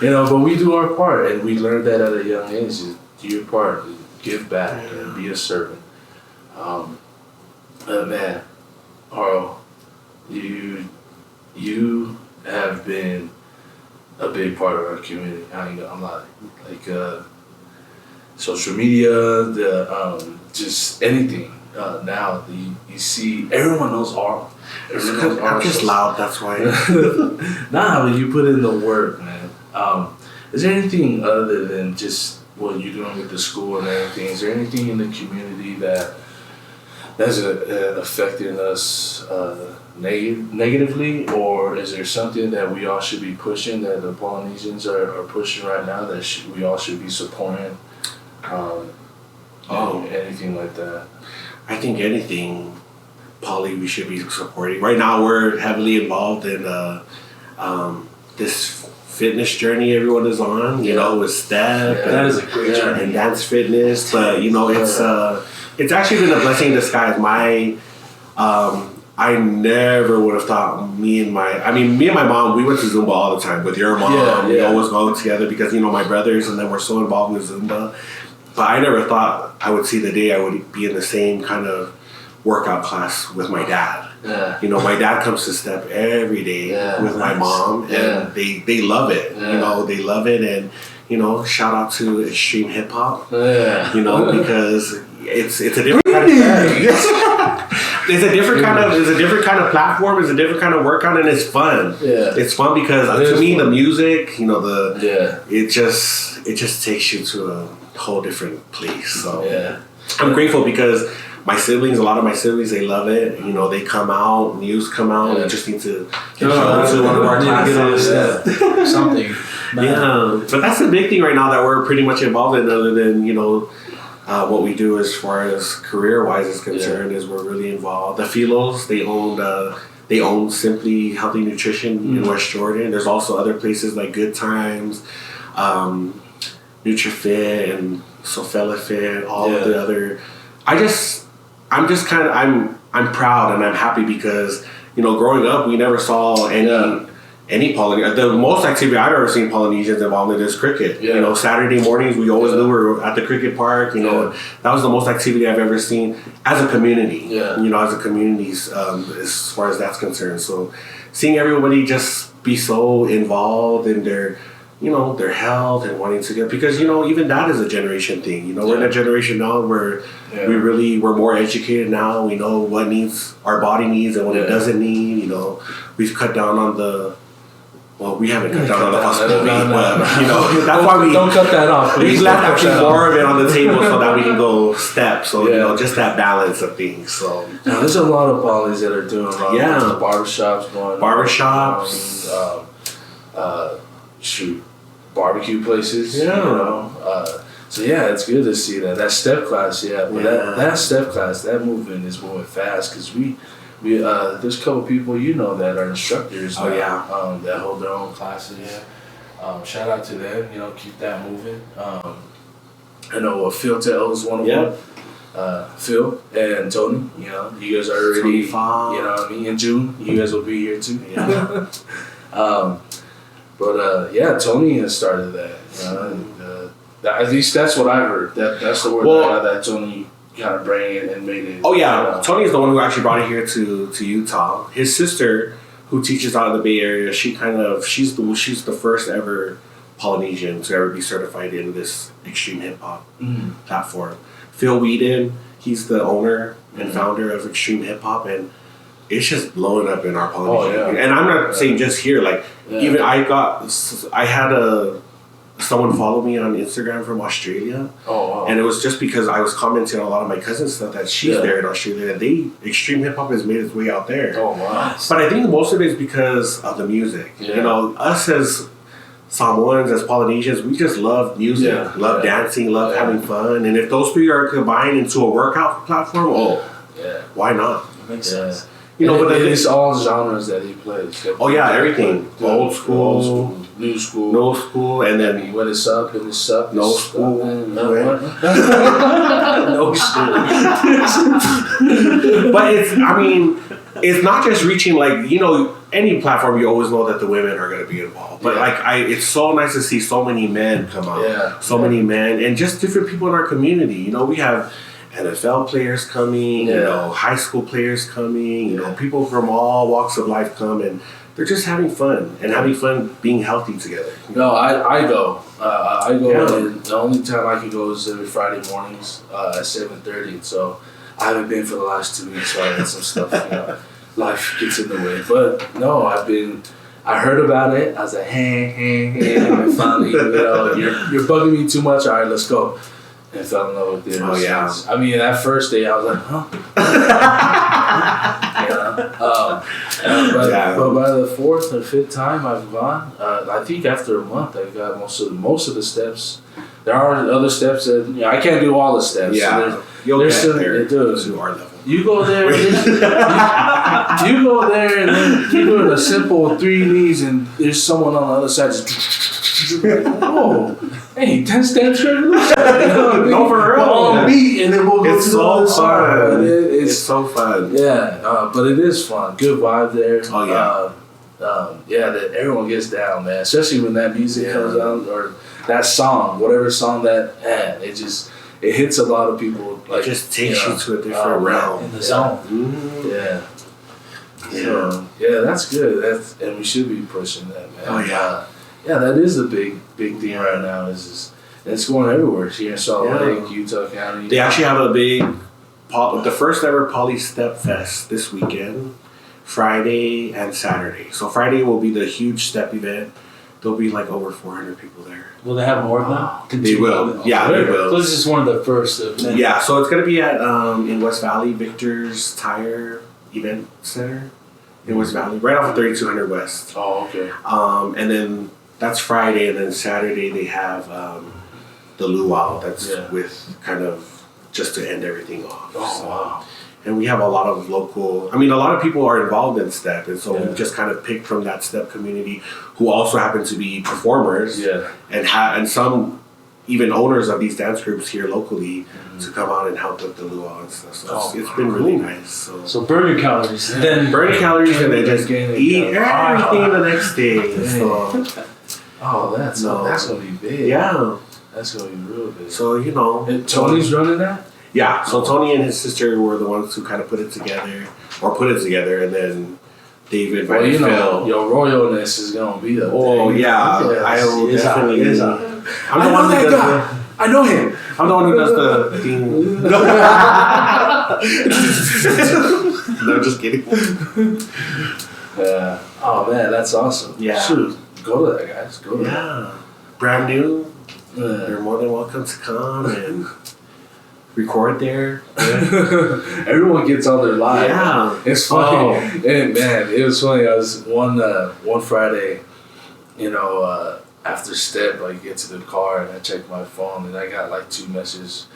You know, but we do our part, and we learned that at a young age. Just do your part, give back, and be a servant. Man, Auro, you have been a big part of our community. I'm not like social media, just anything. Now you see, everyone knows Auro. I'm just loud, that's why. Nah, but you put in the work, man. Is there anything other than just what you're doing with the school and everything? Is there anything in the community that's affecting us negatively, or is there something that we all should be pushing, that the Polynesians are pushing right now, that we all should be supporting? Anything like that? I think anything, Poly, we should be supporting. Right now, we're heavily involved in this fitness journey everyone is on, you know, with step that is a great journey, and dance fitness. But you know, it's actually been a blessing in disguise. I never would have thought me and my mom, we went to Zumba all the time with your mom. We always go together because, you know, my brothers and then we're so involved with Zumba. But I never thought I would see the day I would be in the same kind of workout class with my dad. Yeah. You know, my dad comes to step every day with my mom, and they love it. Yeah. You know, they love it, and you know, shout out to extreme hip hop. Yeah. You know, because it's a different kind of it's a different kind of platform. It's a different kind of workout, and it's fun. Yeah. It's fun because to me, the music, you know, it just takes you to a whole different place. So I'm grateful because a lot of my siblings, they love it. You know, they come out, news come out. We just need to get to one of our classes. Something. Yeah, but that's the big thing right now that we're pretty much involved in, other than, you know, what we do as far as career-wise is concerned, is we're really involved. The Philos, they own Simply Healthy Nutrition in West Jordan. There's also other places like Good Times, NutriFit, and SoFelaFit, all of the other. I'm proud and I'm happy because, you know, growing up, we never saw any Polynesian. The most activity I've ever seen Polynesians involved in is cricket. Yeah. You know, Saturday mornings, we always knew we were at the cricket park. You know, that was the most activity I've ever seen as a community. Yeah. You know, as a community, as far as that's concerned. So, seeing everybody just be so involved in their, you know, their health and wanting to get, because, you know, even that is a generation thing. You know, we're in a generation now where we're more educated now. We know what our body needs and what it doesn't need. You know, we've cut down on we haven't cut down on the hospital meat, but, you know, that's why we don't cut that off. We left actually more of it on the table so that we can go step. So, you know, just that balance of things. So now, there's a lot of polys that are doing a lot of barbershops going barbecue places. Yeah. You know? So it's good to see that step class. Yeah, but that step class, that movement is moving fast because we there's a couple people that are instructors. Oh, now, yeah. that hold their own classes. Shout out to them. Keep that moving. I know Phil Tell is one of them. Phil and Tony, you guys are already, you know what I mean, in June, you guys will be here too. Yeah. Tony has started that, and, at least that's what I heard. That's the word that Tony kind of bring it and made it. Oh yeah, Tony is the one who actually brought it here to Utah. His sister, who teaches out of the Bay Area, she's the first ever Polynesian to ever be certified in this extreme hip hop platform. Phil Whedon, he's the owner and founder of Extreme Hip Hop, and it's just blowing up in our Polynesian. And I'm not saying just here. Even I had someone follow me on Instagram from Australia. Oh wow! And it was just because I was commenting on a lot of my cousin's stuff that she's there in Australia. And Extreme Hip Hop has made its way out there. Oh wow! But I think most of it is because of the music. Us as Samoans, as Polynesians, we just love music, love dancing, love having fun. And if those three are combined into a workout platform, why not? That makes sense. But it's all genres that he plays. Everything. Old school, new school. No school, and then when it's up, and it's up. No school. No school. But it's not just reaching any platform. You always know that the women are going to be involved. But it's so nice to see so many men come out. Yeah. So many men and just different people in our community. We have NFL players coming, high school players coming, people from all walks of life come, and they're just having fun being healthy together. No, I go. And the only time I can go is every Friday mornings at 7:30. So I haven't been for the last 2 weeks, so I had some stuff, life gets in the way. But no, I heard about it. I was like, hey, and finally, you're bugging me too much. All right, let's go. And fell in love with it. Oh yeah. That first day I was like, huh? But by the fourth or fifth time I've gone, I think after a month I got most of the steps. There are other steps that I can't do all the steps. Yeah, you'll get there to our level. You go there. You go there and then you're doing a simple 3 knees and there's someone on the other side just hey, 10 steps No, for real. On beat, and then we'll go it's to so the other fun. side. It's so fun. Yeah, but it is fun. Good vibe there. Oh yeah. That everyone gets down, man. Especially when that music comes on or that song, whatever song it hits a lot of people. It just takes you to a different realm in the zone. Mm-hmm. So, that's good. And we should be pushing that, man. Oh yeah. That is a big thing right now. It's going everywhere. Here in Salt Lake, Utah County. They actually have the first ever Poly Step Fest this weekend, Friday and Saturday. So Friday will be the huge step event. There'll be over 400 people there. Will they have more of them? They will. Yeah, they will. So this is one of the first of many. Yeah, so it's going to be at in West Valley, Victor's Tire Event Center in West Valley, right off of 3200 West. Oh, okay. And then that's Friday, and then Saturday they have the luau that's with kind of just to end everything off. Oh, wow. And we have a lot of local, a lot of people are involved in STEP, and so we just kind of picked from that STEP community who also happen to be performers and some even owners of these dance groups here locally to come out and help with the luau and stuff. So it's been really nice. So burn your calories. Then burn your calories and then just eat everything the next day. So, that's going to be big. Yeah. That's going to be real big. So, And Tony's running that? Yeah, so Tony and his sister were the ones who kind of put it together, and then David. Well, your royalness is gonna be up there. Oh yeah, I will definitely. I'm the one that guy. I know him. I'm the one who does the thing. No, just kidding. Yeah. Oh man, that's awesome. Yeah. Shoot, go to that, guys. Go to that. Yeah. Brand New. You're more than welcome to come and record there. Everyone gets on their live. Yeah. It's funny. And man, it was funny. I was one Friday, after step, I get to the car and I check my phone and I got like two messages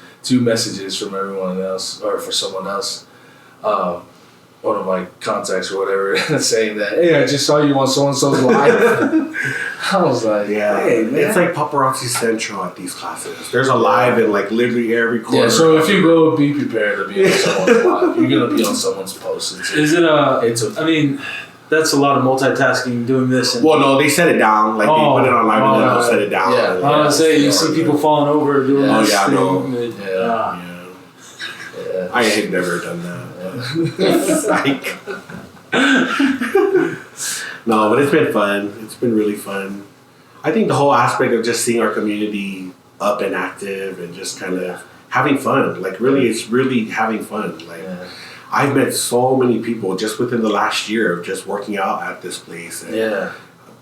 from everyone else or for someone else. one of my contacts or whatever saying that, hey, I just saw you on so-and-so's live. I was like, yeah, hey, man. it's like paparazzi central at these classes. There's a live in like literally every corner. Yeah, so if you go, be prepared to be on someone's live. You're going to be on someone's post. Is it I mean, that's a lot of multitasking doing this. And well, no, they set it down. Like they put it on live and then they'll set it down. Yeah, I was say you see people falling over doing this thing. No. Yeah. I had never done that. No, but it's been fun. It's been really fun. I think the whole aspect of just seeing our community up and active and just kind of having fun. Like really, it's really having fun. Like I've met so many people just within the last year of just working out at this place. And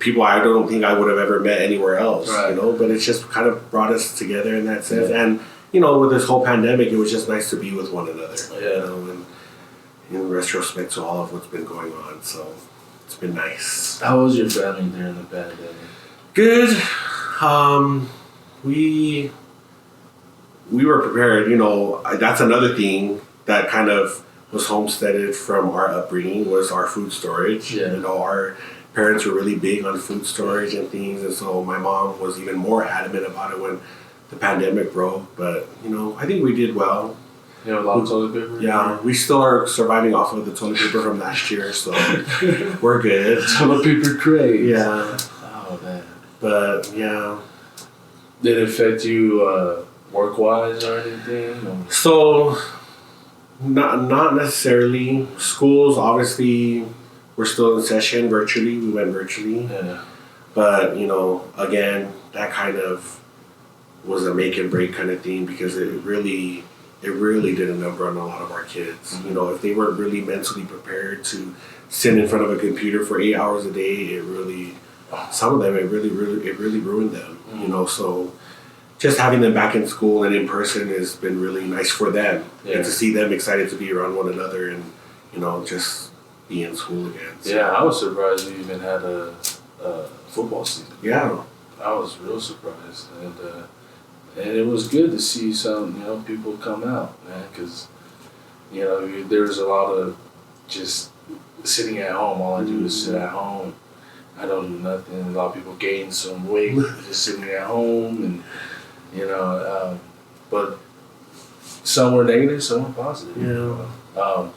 people I don't think I would have ever met anywhere else, you know, but it's just kind of brought us together in that sense. And, you know, with this whole pandemic, it was just nice to be with one another, you know, and in retrospect to all of what's been going on. So it's been nice. How was your family during the pandemic? Good. We were prepared, you know, that's another thing that kind of was homesteaded from our upbringing was our food storage. You know, our parents were really big on food storage and things, and so my mom was even more adamant about it when the pandemic broke. But, you know, I think we did well. You have a lot of toilet paper? Yeah, we still are surviving off of the toilet paper from last year, so we're good. Toilet paper craze. Yeah. Oh, man. But, yeah. Did it affect you work-wise or anything? Or? So, not necessarily. Schools, obviously, we're still in session virtually. We went virtually. Yeah. But, you know, again, that kind of was a make and break kind of thing because it really did a number on a lot of our kids. Mm-hmm. You know, if they weren't really mentally prepared to sit in front of a computer for 8 hours a day, some of them, it really ruined them. Mm-hmm. You know, so just having them back in school and in person has been really nice for them. And to see them excited to be around one another and, you know, just be in school again. So. Yeah, I was surprised we even had a football season. Yeah. I was real surprised. And it was good to see some, you know, people come out, man, because, you know, there's a lot of just sitting at home. All I do is sit at home. I don't do nothing. A lot of people gain some weight just sitting at home, and, you know, but some were negative, some were positive. Yeah. You know?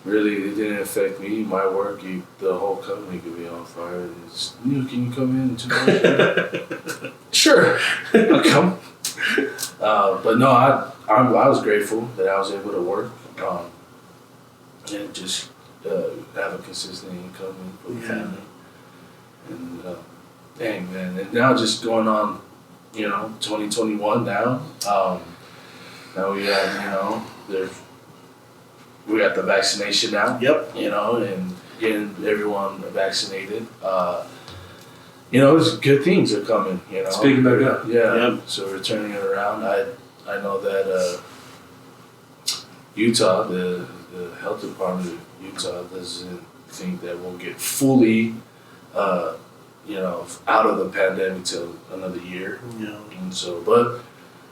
Really, it didn't affect me, my work. The whole company could be on fire. It's, can you come in tomorrow? Sure, I'll come. But no, I was grateful that I was able to work and just have a consistent income for the family. And dang, man, and now just going on, you know, 2021 now. Now we have, you know, we got the vaccination now. Yep. You know, and getting everyone vaccinated. You know, good things are coming, you know. Speaking back up. Yeah. Yep. So we're turning it around. I know that Utah, the health department of Utah doesn't think that we'll get fully, you know, out of the pandemic till another year. Yeah. And so, but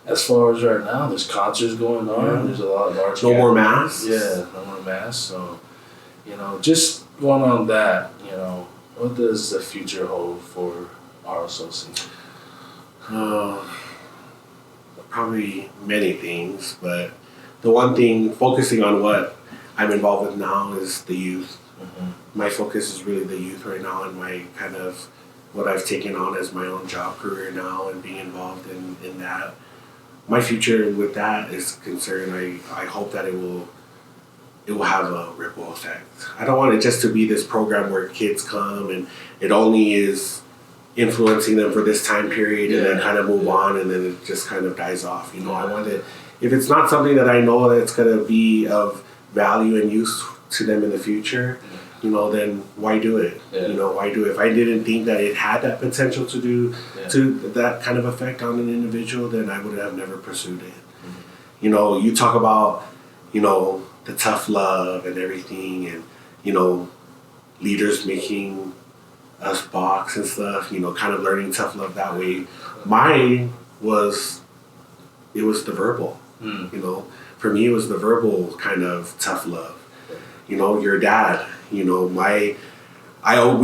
as far as right now, there's concerts going on. Yeah. There's a lot of large. No more masks. Yeah, no more masks. So, you know, just going on that, you know, what does the future hold for Auro Sosi? Probably many things, but the one thing, focusing on what I'm involved with now is the youth. Mm-hmm. My focus is really the youth right now, and my kind of what I've taken on as my own job career now and being involved in that. My future with that is concerned. I hope that it will have a ripple effect. I don't want it just to be this program where kids come and it only is influencing them for this time period and then kind of move on and then it just kind of dies off. You know, I want it, if it's not something that I know that's going to be of value and use to them in the future, you know, then why do it? Yeah. You know, why do it? If I didn't think that it had that potential to do to that kind of effect on an individual, then I would have never pursued it. Mm-hmm. You know, you talk about, you know, the tough love and everything and, you know, leaders making us box and stuff, you know, kind of learning tough love that way. Mine was the verbal, you know. For me, it was the verbal kind of tough love. your dad, we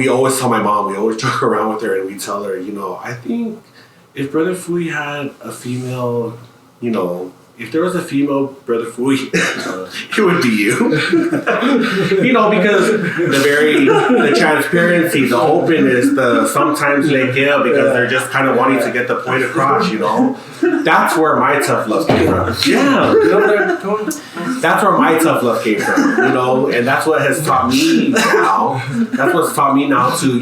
always tell my mom, we always joke around with her and we tell her, I think if Brother Fui had a female, if there was a female Brother Fui, it would be you. Because the transparency, the openness, the sometimes they give because they're just kind of wanting to get the point across, That's where my tough love came from. Yeah. That's where my tough love came from, and that's what has taught me now. That's what's taught me now to,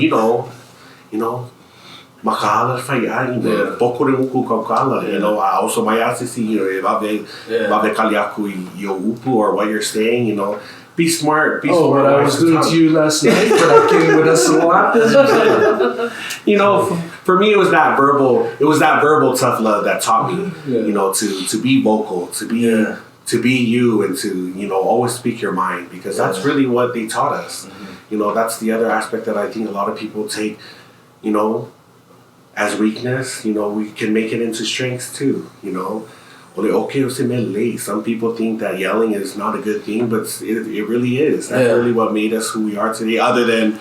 makahala whaiai, poko re uku kaukala, I also my asisi, vave kaliaku yo upu or what you're saying, be smart, be smart. What I was doing to you last night, but I came with us a lot. For me, it was that verbal tough love that taught me, to be vocal, to be you, and to, always speak your mind, because that's really what they taught us. That's the other aspect that I think a lot of people take, as weakness, we can make it into strengths too, Some people think that yelling is not a good thing, but it really is. That's really what made us who we are today, other than,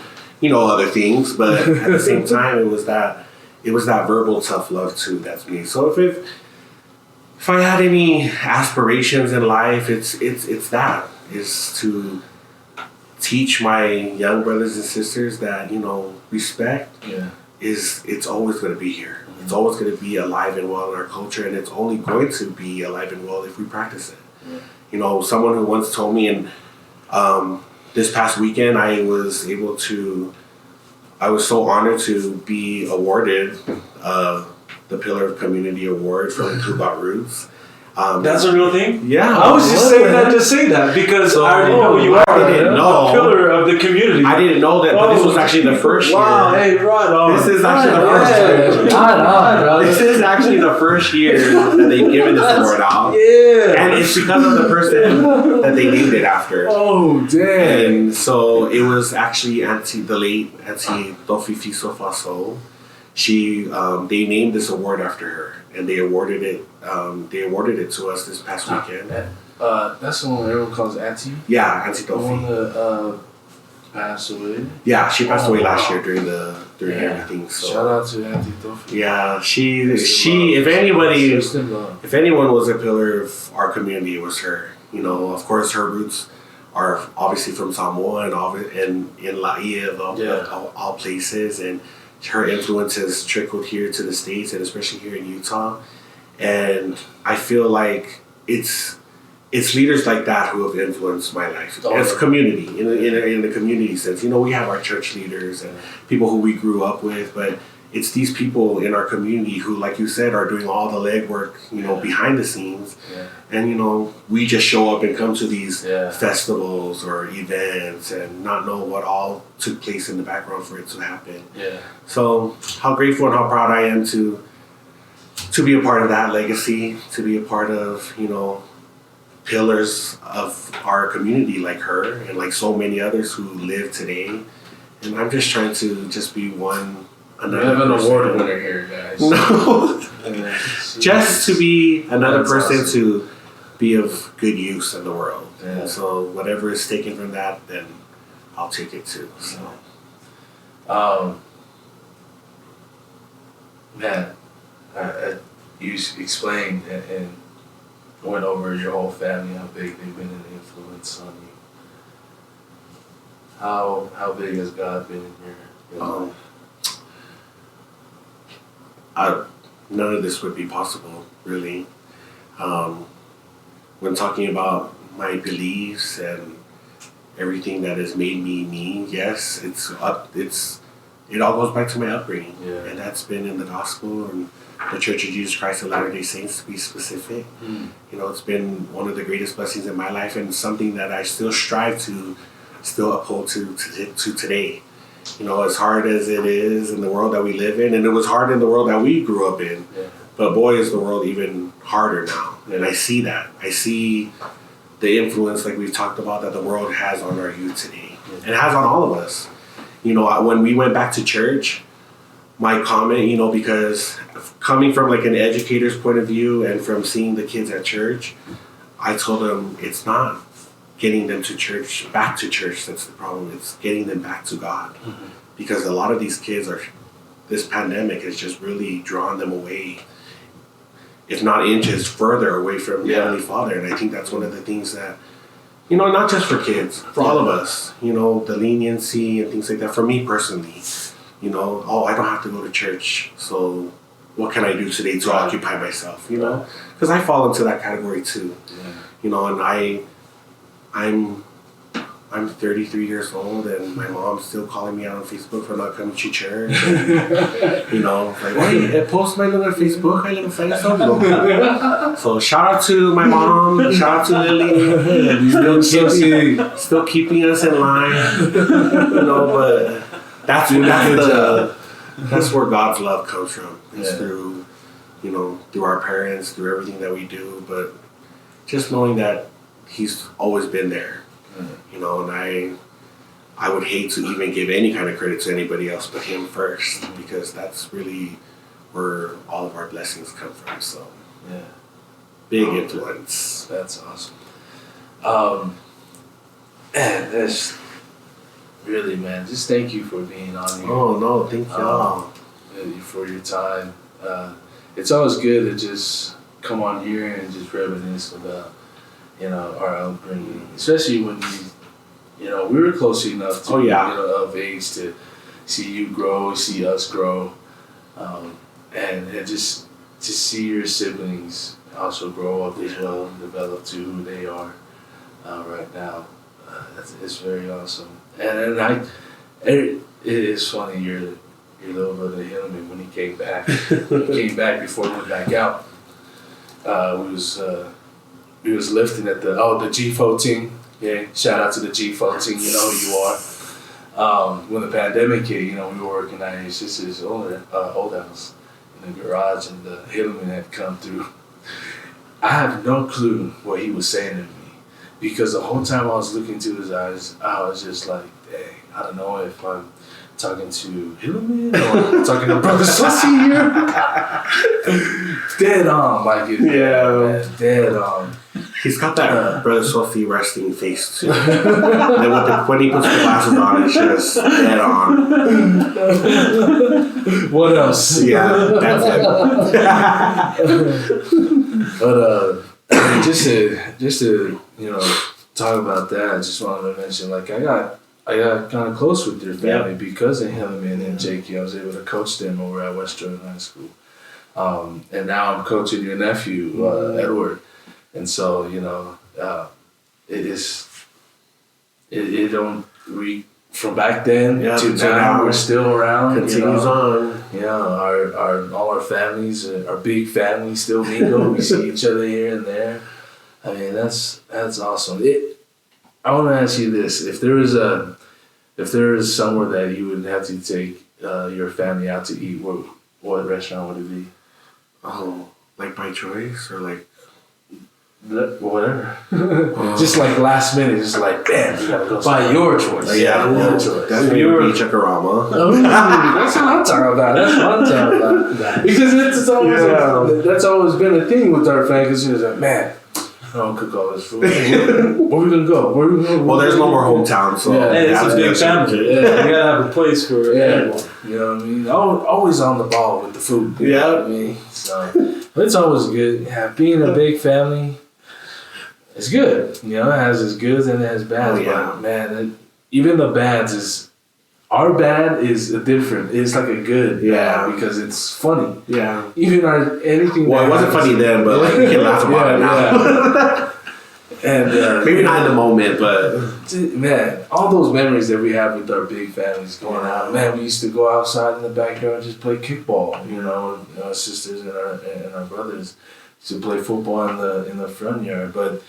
other things. But at the same time, it was that verbal tough love too. That's me. So if I had any aspirations in life, it's to teach my young brothers and sisters that, respect. Yeah. It's always going to be here. It's always going to be alive and well in our culture, and it's only going to be alive and well if we practice it. Yeah. Someone who once told me, and this past weekend I was so honored to be awarded the Pillar of Community Award from Tubat Roots. That's a real thing? Yeah. I was just saying that to say that because I already know you are a pillar of the community. I didn't know that, but this was actually the first year. Wow, hey, right on. This is actually the first year. This is actually the first year that they've given this award out. Yeah. And it's because of the person that they named it after. Oh, damn. And so it was actually the late Auntie Tofifi Sofaso. They named this award after her, and they awarded it to us this past weekend. That's the one everyone calls Auntie? Yeah, Auntie Tofi. The one that passed away? Yeah, she passed away last year during everything. So shout out to Auntie Tofi. Yeah, she if anyone was a pillar of our community, it was her. Of course, her roots are obviously from Samoa and in Laie of all places, and her influence has trickled here to the States, and especially here in Utah. And I feel like it's leaders like that who have influenced my life as a community, in the community sense. We have our church leaders and people who we grew up with, but it's these people in our community who, like you said, are doing all the legwork, behind the scenes. Yeah. And, we just show up and come to these festivals or events and not know what all took place in the background for it to happen. Yeah. So how grateful and how proud I am to be a part of that legacy, to be a part of, pillars of our community like her and like so many others who live today. And I'm just trying to just be one. We have an award winner here, guys. No. Just to be another person awesome. To be of good use in the world. Yeah. And so whatever is taken from that, then I'll take it too. So. Man, you explained and went over your whole family, how big they've been an influence on you. How big has God been in your life? None of this would be possible, really. When talking about my beliefs and everything that has made me, yes, it all goes back to my upbringing. Yeah. And that's been in the gospel and the Church of Jesus Christ of Latter-day Saints, to be specific. It's been one of the greatest blessings in my life, and something that I still strive to still uphold to today. As hard as it is in the world that we live in, and it was hard in the world that we grew up in, but boy, is the world even harder now. And I see that. I see the influence, like we've talked about, that the world has on our youth today. And it has on all of us. When we went back to church, my comment, because coming from like an educator's point of view and from seeing the kids at church, I told them it's not getting them to church, back to church. That's the problem. It's getting them back to God. Mm-hmm. Because a lot of these kids this pandemic has just really drawn them away, if not inches further away from the Heavenly Father. And I think that's one of the things that, not just for kids, for all of us, the leniency and things like that. For me personally, I don't have to go to church, so what can I do today to occupy myself, Because I fall into that category too, and I'm 33 years old, and my mom's still calling me out on Facebook for not coming to church. And, like, why post my little Facebook, my little Facebook. So shout out to my mom, shout out to Lily, still keeping us in line. But that's where God's love comes from. It's through our parents, through everything that we do. But just knowing that He's always been there. And I would hate to even give any kind of credit to anybody else but Him first, because that's really where all of our blessings come from. So, big influence. That's awesome. And that's really, man, just thank you for being on here. Oh, no, thank y'all. For your time. It's always good to just come on here and just reminisce about our upbringing, especially when we were close enough to, of age to see you grow, see us grow, and just to see your siblings also grow up as well and develop to who they are right now. It's very awesome. And it is funny, your little brother Hillman, when he came back, before he went back out, we was lifting at the G4 team. Yeah, shout out to the G4 team. You know who you are. When the pandemic hit, we were working at his sister's old house in the garage, and the Hillman had come through. I have no clue what he was saying to me, because the whole time I was looking to his eyes, I was just like, dang, I don't know if I'm talking to Hillman or talking to Brother Sosi here. Dead on, like it. Yeah, man, dead on. He's got that Brother Sosi resting face too. Then when he puts the glasses on, it's just dead on. What else? Yeah, that's it. But just to talk about that, I just wanted to mention, like, I got kind of close with your family because of Hillman and Jakey. I was able to coach them over at West Jordan High School, and now I'm coaching your nephew Edward. And so, from back then to now, we're still around. Continues on. All our families, our big families still mingle. We see each other here and there. I mean, that's awesome. I want to ask you this: if there is somewhere that you would have to take your family out to eat, what restaurant would it be? Oh, like by choice or like? Whatever. Just like last minute, just like, bam, you gotta go. By your choice. Yeah, your choice. That's your Chakarama. That's what I'm talking about. Because that's always been a thing with our family. Because like, man, I don't cook all this food. Where we gonna go? Well, there's no more hometown, so it's a big family. You gotta have a place for everyone. You know what I mean? Always on the ball with the food. You know what I mean? So it's always good. Yeah, being a big family. It's good, it has its goods and it has bads. But man, even the bads our bad is different. It's like a good bad because it's funny. Yeah. Even anything. Well, it wasn't funny then, but like you can laugh about it now. And maybe not in the moment, but man, all those memories that we have with our big families going out. Man, we used to go outside in the backyard and just play kickball. With our sisters and our brothers used to play football in the front yard, but.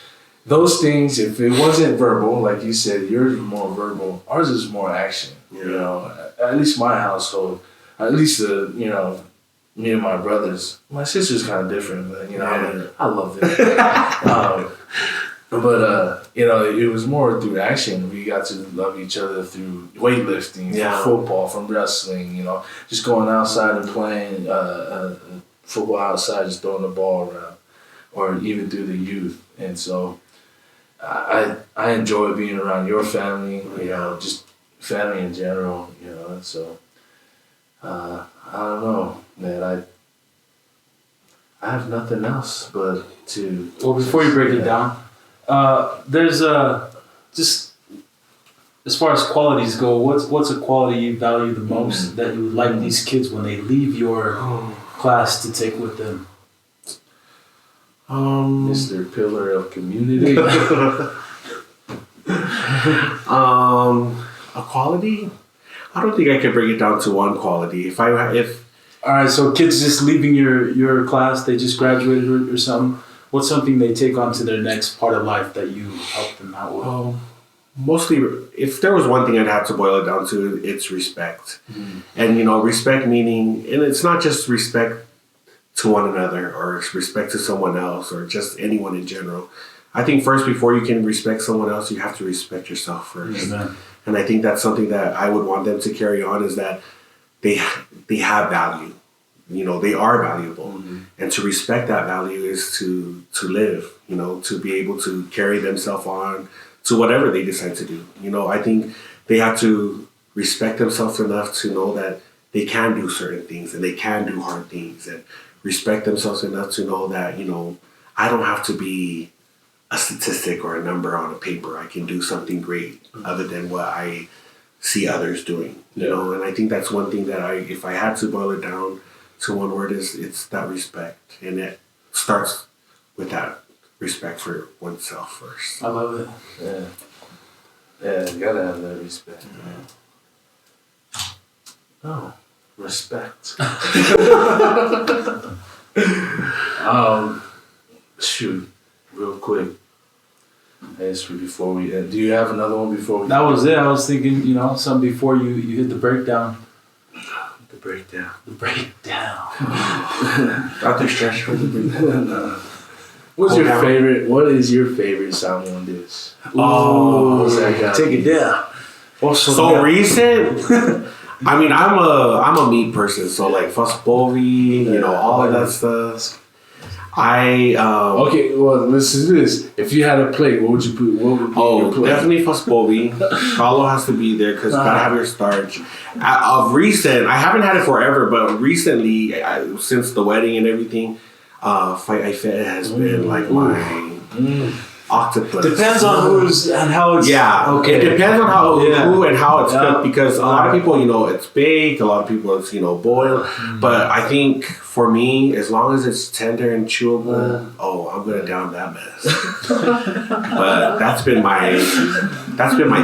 Those things, if it wasn't verbal, like you said, yours is more verbal. Ours is more action. At least my household. At least me and my brothers. My sister's kind of different, but I love it. But it was more through action. We got to love each other through weightlifting, from football, from wrestling. Just going outside and playing football outside, just throwing the ball around, or even through the youth. And so. I enjoy being around your family, you know, just family in general, you know, and so I don't know, man. I have nothing else but to. Well, before you break it down, there's just as far as qualities go, what's a quality you value the most that you would like these kids when they leave your class to take with them? Mr. Pillar of Community. A quality? I don't think I could bring it down to one quality. If All right, so kids just leaving your class, they just graduated or something. What's something they take on to their next part of life that you help them out with? Mostly, if there was one thing I'd have to boil it down to, it's respect. And, you know, respect meaning, and it's not just respect to one another or respect to someone else or just anyone in general. I think first, before you can respect someone else, you have to respect yourself first. Amen. And I think that's something that I would want them to carry on, is that they have value. You know, they are valuable. And to respect that value is to live, you know, to be able to carry themselves on to whatever they decide to do. You know, I think they have to respect themselves enough to know that they can do certain things and they can do hard things, and respect themselves enough to know that, you know, I don't have to be a statistic or a number on a paper. I can do something great other than what I see others doing, you know. And I think that's one thing that if I had to boil it down to one word, it's that respect. And it starts with that respect for oneself first. I love it. Yeah, you gotta have that respect, man. Oh, respect. Shoot, real quick. Before we end, do you have another one before we? That was it. I was thinking, you know, something before you hit the breakdown. The breakdown. The breakdown. Dr. Stretch for the breakdown. What is your favorite salmon dish? Oh, take it down. So recent. I mean, I'm a meat person, so like fosbovi, you know, all of that stuff. Okay, well, listen to this. If you had a plate, what would you put? What would be your plate? Definitely fosbovi. Carlo has to be there because you gotta have your starch. Of recent, I haven't had it forever, but recently, since the wedding and everything, Fight Fed has been like my octopus. Depends on who's and how it's. Yeah, okay. It depends on who and how it's cooked, because a lot of people, you know, it's baked. A lot of people, it's, you know, boiled. But I think for me, as long as it's tender and chewable, I'm gonna down that mess. But that's been my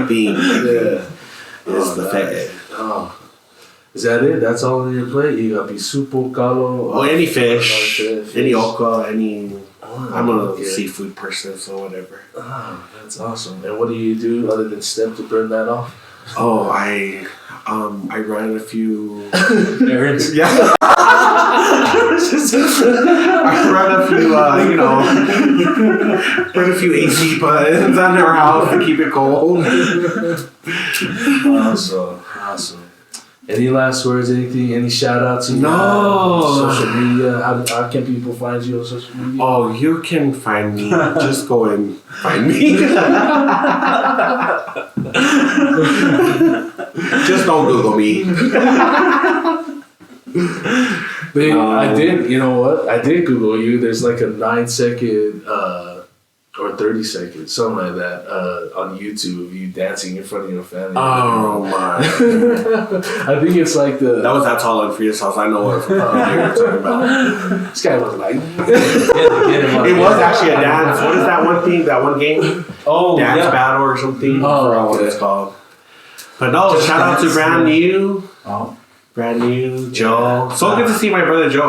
theme. Is the fact. Is that it? That's all on your plate? You got bisupo, calo? Any fish, any okra, any. I'm a seafood person, so whatever. Oh, that's awesome. And what do you do other than step to burn that off? Oh, I run a few errands. Yeah. I run a few, run a few AC buttons on our house to keep it cold. Awesome. Any last words, anything, any shout outs? No. Social media, how can people find you on social media? Oh, you can find me. Just go and find me. Just don't Google me. I did, you know what? I did Google you. There's like a 9-second or 30 seconds, something like that, on YouTube, you dancing in front of your family. Oh my. I think it's like that was That's All on Frida's House. I know what you're talking about. This guy was like... It was actually a dance. What is that one thing, that one game? Oh, Dance battle or something. I forgot what it's called. But no, shout out to Brand Niu. Brand Niu, Joe. So good to see my brother Joe.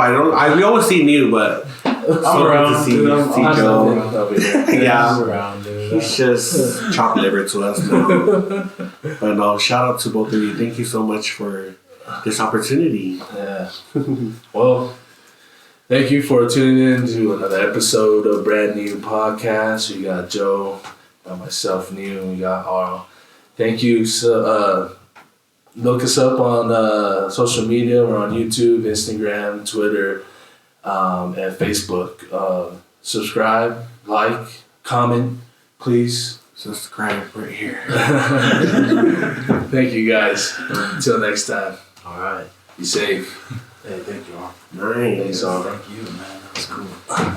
We always see Niu, but so good to see Joe. Yeah, he's just chopped liver to us now. But no, shout out to both of you. Thank you so much for this opportunity. Yeah. Well, thank you for tuning in to another episode of Brand Niu Podcast. We got Joe, got myself, Niu, we got Auro. Thank you. So, look us up on social media. We're on YouTube, Instagram, Twitter, and Facebook. Subscribe, like, comment, please subscribe right here. Thank you guys. Until next time. All right. Be safe. Hey, thank you all. Nice. Thanks all. Thank you, man. That was cool.